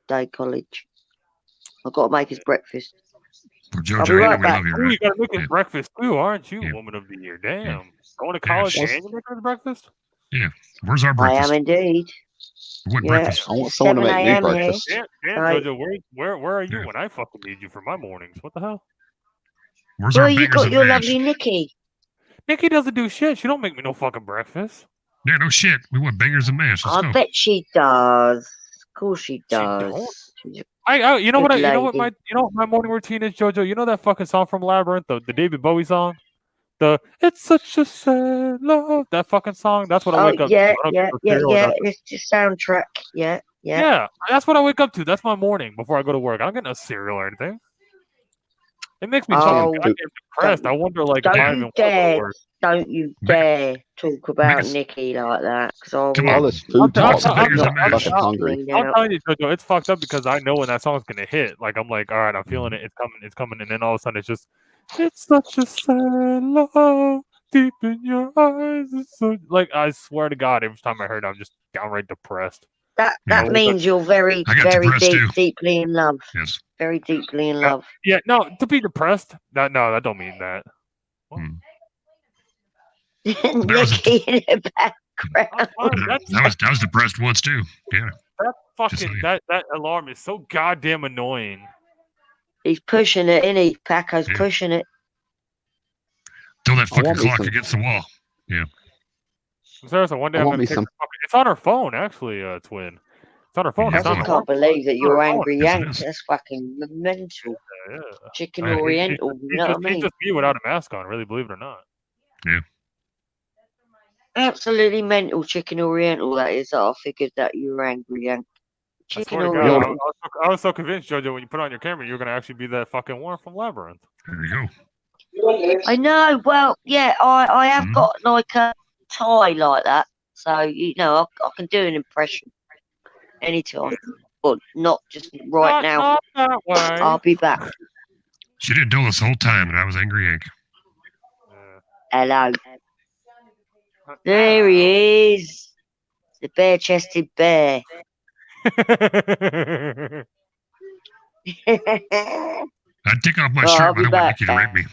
[SPEAKER 8] day college. I've got to make his breakfast.
[SPEAKER 7] Poor
[SPEAKER 8] I'll
[SPEAKER 7] Jojo,
[SPEAKER 8] be
[SPEAKER 7] you know
[SPEAKER 8] right
[SPEAKER 7] we
[SPEAKER 8] back.
[SPEAKER 7] love you,
[SPEAKER 1] Ooh, you
[SPEAKER 7] right?
[SPEAKER 1] gotta make his
[SPEAKER 7] Yeah.
[SPEAKER 1] breakfast too, aren't you,
[SPEAKER 7] Yeah.
[SPEAKER 1] woman of the year? Damn. Going to
[SPEAKER 7] Yeah,
[SPEAKER 1] college
[SPEAKER 7] she's-
[SPEAKER 1] and you make his breakfast?
[SPEAKER 7] Where's our
[SPEAKER 8] I am
[SPEAKER 7] breakfast?
[SPEAKER 8] indeed.
[SPEAKER 7] What
[SPEAKER 8] Yeah,
[SPEAKER 7] breakfast?
[SPEAKER 3] I want
[SPEAKER 8] it's
[SPEAKER 3] someone to
[SPEAKER 8] 7
[SPEAKER 3] make me
[SPEAKER 8] a.m. here.
[SPEAKER 3] breakfast.
[SPEAKER 1] Damn,
[SPEAKER 8] Right.
[SPEAKER 1] Jojo, where are you
[SPEAKER 7] Yeah.
[SPEAKER 1] when I fucking need you for my mornings? What the hell?
[SPEAKER 7] Where's
[SPEAKER 8] Well,
[SPEAKER 7] our
[SPEAKER 8] you
[SPEAKER 7] bangers
[SPEAKER 8] got
[SPEAKER 7] and
[SPEAKER 8] your
[SPEAKER 7] mash?
[SPEAKER 8] lovely Nikki.
[SPEAKER 1] Nikki doesn't do shit. She don't make me no fucking breakfast.
[SPEAKER 7] Yeah, no shit. We want bangers and mash. Let's
[SPEAKER 8] I
[SPEAKER 7] go.
[SPEAKER 8] bet she does. Of course she
[SPEAKER 1] don't.
[SPEAKER 8] does. She's a
[SPEAKER 1] You know
[SPEAKER 8] good
[SPEAKER 1] what? You know what
[SPEAKER 8] lady.
[SPEAKER 1] my morning routine is, Jojo. You know that fucking song from Labyrinth, the David Bowie song, the "It's Such a Sad Love." That fucking song. That's what I
[SPEAKER 8] Oh,
[SPEAKER 1] wake up.
[SPEAKER 8] yeah,
[SPEAKER 1] to. I don't
[SPEAKER 8] yeah,
[SPEAKER 1] get no
[SPEAKER 8] yeah,
[SPEAKER 1] cereal or
[SPEAKER 8] yeah.
[SPEAKER 1] nothing.
[SPEAKER 8] It's the soundtrack. Yeah, yeah.
[SPEAKER 1] Yeah, that's what I wake up to. That's my morning before I go to work. I don't get no cereal or anything. It makes me so
[SPEAKER 8] Oh,
[SPEAKER 1] goddamn depressed. I wonder, like, if
[SPEAKER 8] don't
[SPEAKER 1] I
[SPEAKER 8] you
[SPEAKER 1] even want to go to
[SPEAKER 8] dare,
[SPEAKER 1] work.
[SPEAKER 8] don't you
[SPEAKER 7] Make-
[SPEAKER 8] dare talk about
[SPEAKER 7] make us-
[SPEAKER 8] Nikki like that, because I
[SPEAKER 7] Come
[SPEAKER 8] will
[SPEAKER 3] All
[SPEAKER 7] on.
[SPEAKER 3] this food
[SPEAKER 1] I'm-
[SPEAKER 3] talk
[SPEAKER 7] some
[SPEAKER 3] makes
[SPEAKER 7] bangers
[SPEAKER 3] me
[SPEAKER 7] and mash.
[SPEAKER 3] fucking hungry.
[SPEAKER 1] I'm telling you, Jojo, it's fucked up because I know when that song's gonna hit. Like, I'm like, all right, I'm feeling it. It's coming, and then all of a sudden, it's just, it's such a sad love deep in your eyes. It's so like, I swear to God, every time I heard it, I'm just downright depressed.
[SPEAKER 8] That
[SPEAKER 7] Yeah.
[SPEAKER 8] means you're very,
[SPEAKER 7] I got
[SPEAKER 8] very
[SPEAKER 7] depressed too.
[SPEAKER 8] deeply in love.
[SPEAKER 7] Yes.
[SPEAKER 8] Very deeply in love.
[SPEAKER 1] Yeah, no, to be depressed. No, that don't mean that.
[SPEAKER 7] was a-
[SPEAKER 8] Nikki in the background.
[SPEAKER 1] I'm fine.
[SPEAKER 7] I was depressed once too. Yeah.
[SPEAKER 1] That fucking
[SPEAKER 7] saying.
[SPEAKER 1] that alarm is so goddamn annoying.
[SPEAKER 8] He's pushing it, isn't he? Paco's
[SPEAKER 7] Yeah.
[SPEAKER 8] pushing it.
[SPEAKER 7] Till that
[SPEAKER 3] I
[SPEAKER 7] fucking
[SPEAKER 3] want me
[SPEAKER 7] clock
[SPEAKER 3] some-
[SPEAKER 7] against the wall.
[SPEAKER 1] Seriously, one day
[SPEAKER 3] I
[SPEAKER 1] I'm
[SPEAKER 3] want
[SPEAKER 1] gonna
[SPEAKER 3] me
[SPEAKER 1] take
[SPEAKER 3] some-
[SPEAKER 1] her fucking. It's on her phone, actually, Twin. It's on her phone.
[SPEAKER 7] Yeah,
[SPEAKER 1] It's
[SPEAKER 8] I
[SPEAKER 1] on
[SPEAKER 8] just
[SPEAKER 1] her
[SPEAKER 8] can't believe that you're
[SPEAKER 1] phone.
[SPEAKER 8] angry
[SPEAKER 7] Yes, it
[SPEAKER 8] Yank.
[SPEAKER 7] is.
[SPEAKER 8] That's fucking mental.
[SPEAKER 1] Yeah.
[SPEAKER 8] Chicken
[SPEAKER 7] Hey,
[SPEAKER 8] Oriental, you know what I
[SPEAKER 1] He's
[SPEAKER 8] mean?
[SPEAKER 1] just me without a mask on. Really, believe it or not.
[SPEAKER 8] Absolutely mental Chicken Oriental, that is. I figured that you were angry Yank.
[SPEAKER 1] I
[SPEAKER 8] Chicken
[SPEAKER 1] swear to God,
[SPEAKER 8] Oriental.
[SPEAKER 1] I was so convinced, Jojo, when you put on your camera, you were gonna actually be that fucking Warren from Labyrinth.
[SPEAKER 7] There you go.
[SPEAKER 8] I know. Well, yeah, I have
[SPEAKER 7] Mhm.
[SPEAKER 8] got like a tie like that, so you know I can do an impression anytime, but not just right now.
[SPEAKER 1] Not that way.
[SPEAKER 8] I'll be back.
[SPEAKER 7] She didn't know this whole time, and I was angry Yank.
[SPEAKER 8] Hello. There he is, the bare-chested bear.
[SPEAKER 7] I'd take off my
[SPEAKER 8] Well, I'll
[SPEAKER 7] shirt, but
[SPEAKER 8] be
[SPEAKER 7] I don't want
[SPEAKER 8] back.
[SPEAKER 7] Nikki to rape me.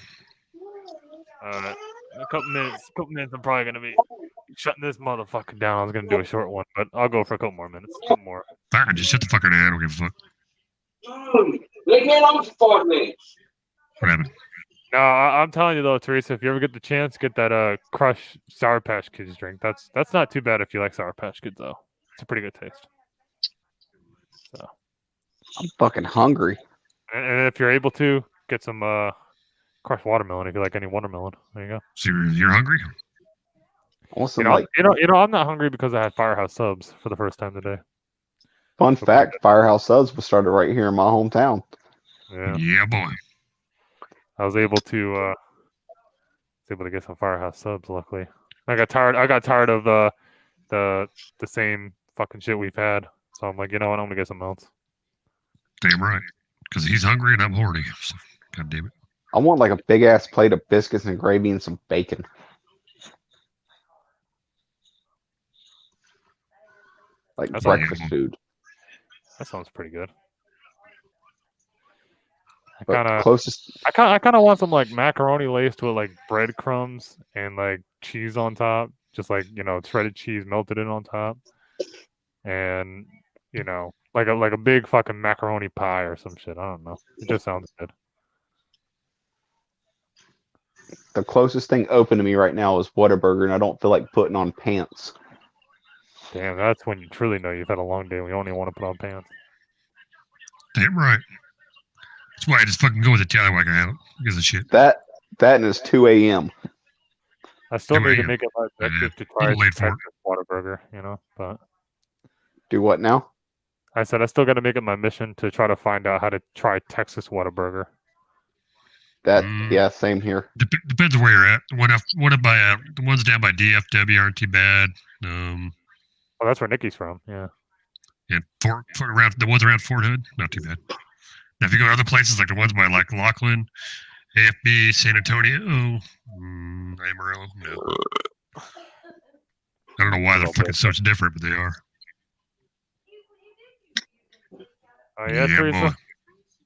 [SPEAKER 1] Alright. In a couple minutes, I'm probably gonna be shutting this motherfucker down. I was gonna do a short one, but I'll go for a couple more minutes. Couple more.
[SPEAKER 7] Fine, just shut the fucker down. I don't give a fuck.
[SPEAKER 6] Leave me alone for 5 minutes.
[SPEAKER 7] What happened?
[SPEAKER 1] No, I'm telling you though, Teresa, if you ever get the chance, get that Crush Sour Patch Kids drink. That's not too bad if you like Sour Patch Kids though. It's a pretty good taste. So,
[SPEAKER 3] I'm fucking hungry.
[SPEAKER 1] and if you're able to, get some Crush Watermelon if you like any watermelon. There you go.
[SPEAKER 7] So you're hungry?
[SPEAKER 3] I want
[SPEAKER 1] You
[SPEAKER 3] some
[SPEAKER 1] know,
[SPEAKER 3] like
[SPEAKER 1] I'm not hungry because I had Firehouse subs for the first time today.
[SPEAKER 3] fun fact. Firehouse Subs was started right here in my hometown.
[SPEAKER 1] Yeah,
[SPEAKER 7] Yeah, boy.
[SPEAKER 1] I was able to get some Firehouse subs. Luckily, I got tired of the same fucking shit we've had. So I'm like, you know what? I'm gonna get something else.
[SPEAKER 7] Damn right. Because he's hungry and I'm horny. So, God damn it.
[SPEAKER 3] I want like a big ass plate of biscuits and gravy and some bacon. Like
[SPEAKER 1] That's
[SPEAKER 3] breakfast
[SPEAKER 7] awesome.
[SPEAKER 3] food.
[SPEAKER 1] That sounds pretty good.
[SPEAKER 3] But closest
[SPEAKER 1] I kind of want some like macaroni laced with like breadcrumbs and like cheese on top, just like shredded cheese melted in on top, and like a big fucking macaroni pie or some shit. I don't know. It just sounds good.
[SPEAKER 3] the closest thing open to me right now is Whataburger, and I don't feel like putting on pants.
[SPEAKER 1] Damn, that's when you truly know you've had a long day. We only want to put on pants.
[SPEAKER 7] Damn right. That's why I just fucking go with the Tallywhacker handle. Who gives a shit?
[SPEAKER 3] That and it's 2 a.m.
[SPEAKER 1] I still need to
[SPEAKER 7] Yeah.
[SPEAKER 1] make it my objective to
[SPEAKER 7] little
[SPEAKER 1] try
[SPEAKER 7] late for it.
[SPEAKER 1] Texas Whataburger, but
[SPEAKER 3] Do what now?
[SPEAKER 1] I said I still got to make it my mission to try to find out how to try Texas Whataburger.
[SPEAKER 3] Yeah, same here.
[SPEAKER 7] Depends where you're at. The ones down by DFW aren't too bad.
[SPEAKER 1] Well, that's where Nikki's from. Yeah.
[SPEAKER 7] And the ones around Fort Hood, not too bad. Now, if you go to other places like the ones by like Laughlin, AFB, San Antonio, Amarillo, no. I don't know why they're fucking so different, but they are.
[SPEAKER 1] Oh yeah, Teresa.
[SPEAKER 7] Boy.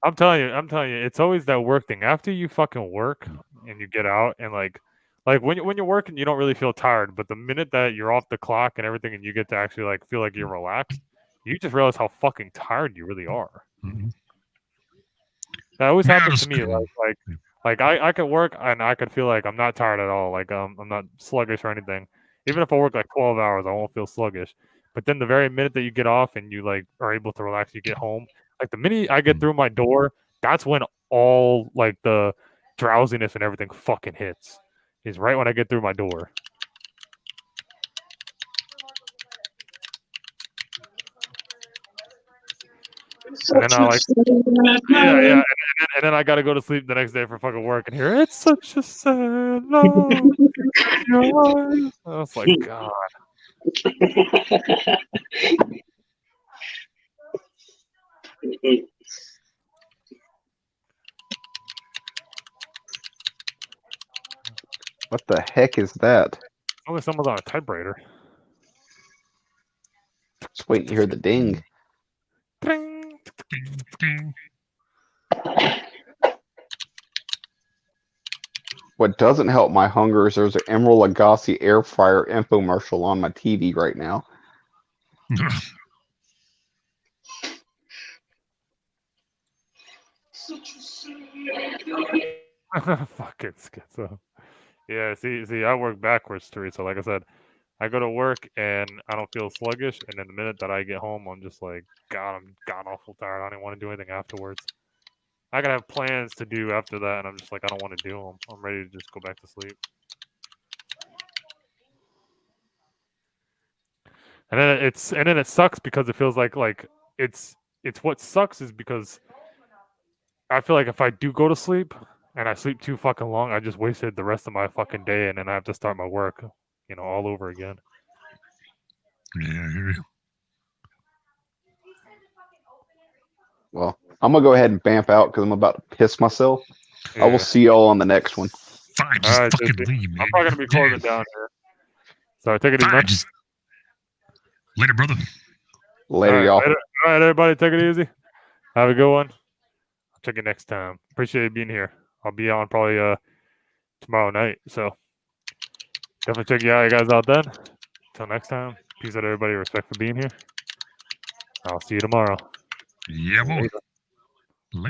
[SPEAKER 1] I'm telling you, it's always that work thing. After you fucking work and you get out and like when you're working, you don't really feel tired. But the minute that you're off the clock and everything, and you get to actually like feel like you're relaxed, you just realize how fucking tired you really are.
[SPEAKER 7] Mm-hmm.
[SPEAKER 1] That always happens to me. Like I could work and I could feel like I'm not tired at all. Like I'm not sluggish or anything. Even if I work like 12 hours, I won't feel sluggish. But then the very minute that you get off and you like are able to relax, you get home. Like the minute I get through my door, that's when all like the drowsiness and everything fucking hits. Is right when I get through my door. And then I like, yeah, and then I gotta go to sleep the next day for fucking work and hear it's such a sad love. I was like, God.
[SPEAKER 3] What the heck is that?
[SPEAKER 1] Only someone's on a typewriter.
[SPEAKER 3] Just waiting to hear the ding.
[SPEAKER 1] Ding,
[SPEAKER 7] ding, ding.
[SPEAKER 3] What doesn't help my hunger is there's an Emerald Lagasse air fryer infomercial on my TV right now.
[SPEAKER 1] Fucking schizo. Yeah, see, I work backwards, Teresa. Like I said, I go to work and I don't feel sluggish, and then the minute that I get home, I'm just like, God, I'm god awful tired. I don't want to do anything afterwards. I gotta have plans to do after that, and I'm just like, I don't want to do them. I'm ready to just go back to sleep. And then it sucks because it feels like it's what sucks is because I feel like if I do go to sleep and I sleep too fucking long, I just wasted the rest of my fucking day, and then I have to start my work, all over again.
[SPEAKER 7] Yeah, I hear you.
[SPEAKER 3] Well, I'm gonna go ahead and vamp out because I'm about to piss myself.
[SPEAKER 1] Yeah.
[SPEAKER 3] I will see y'all on the next one.
[SPEAKER 7] Fine, just
[SPEAKER 1] right,
[SPEAKER 7] fucking
[SPEAKER 1] dude.
[SPEAKER 7] leave, man.
[SPEAKER 1] I'm probably gonna be closing down here. So take it easy, man.
[SPEAKER 7] Just... Later, brother.
[SPEAKER 3] Later, y'all.
[SPEAKER 1] Later. All right, everybody, take it easy. Have a good one. I'll check you next time. Appreciate you being here. I'll be on probably tomorrow night. So definitely check you guys out then. Until next time, peace out, everybody. Respect for being here. I'll see you tomorrow.
[SPEAKER 7] Yeah, boy.
[SPEAKER 1] Later.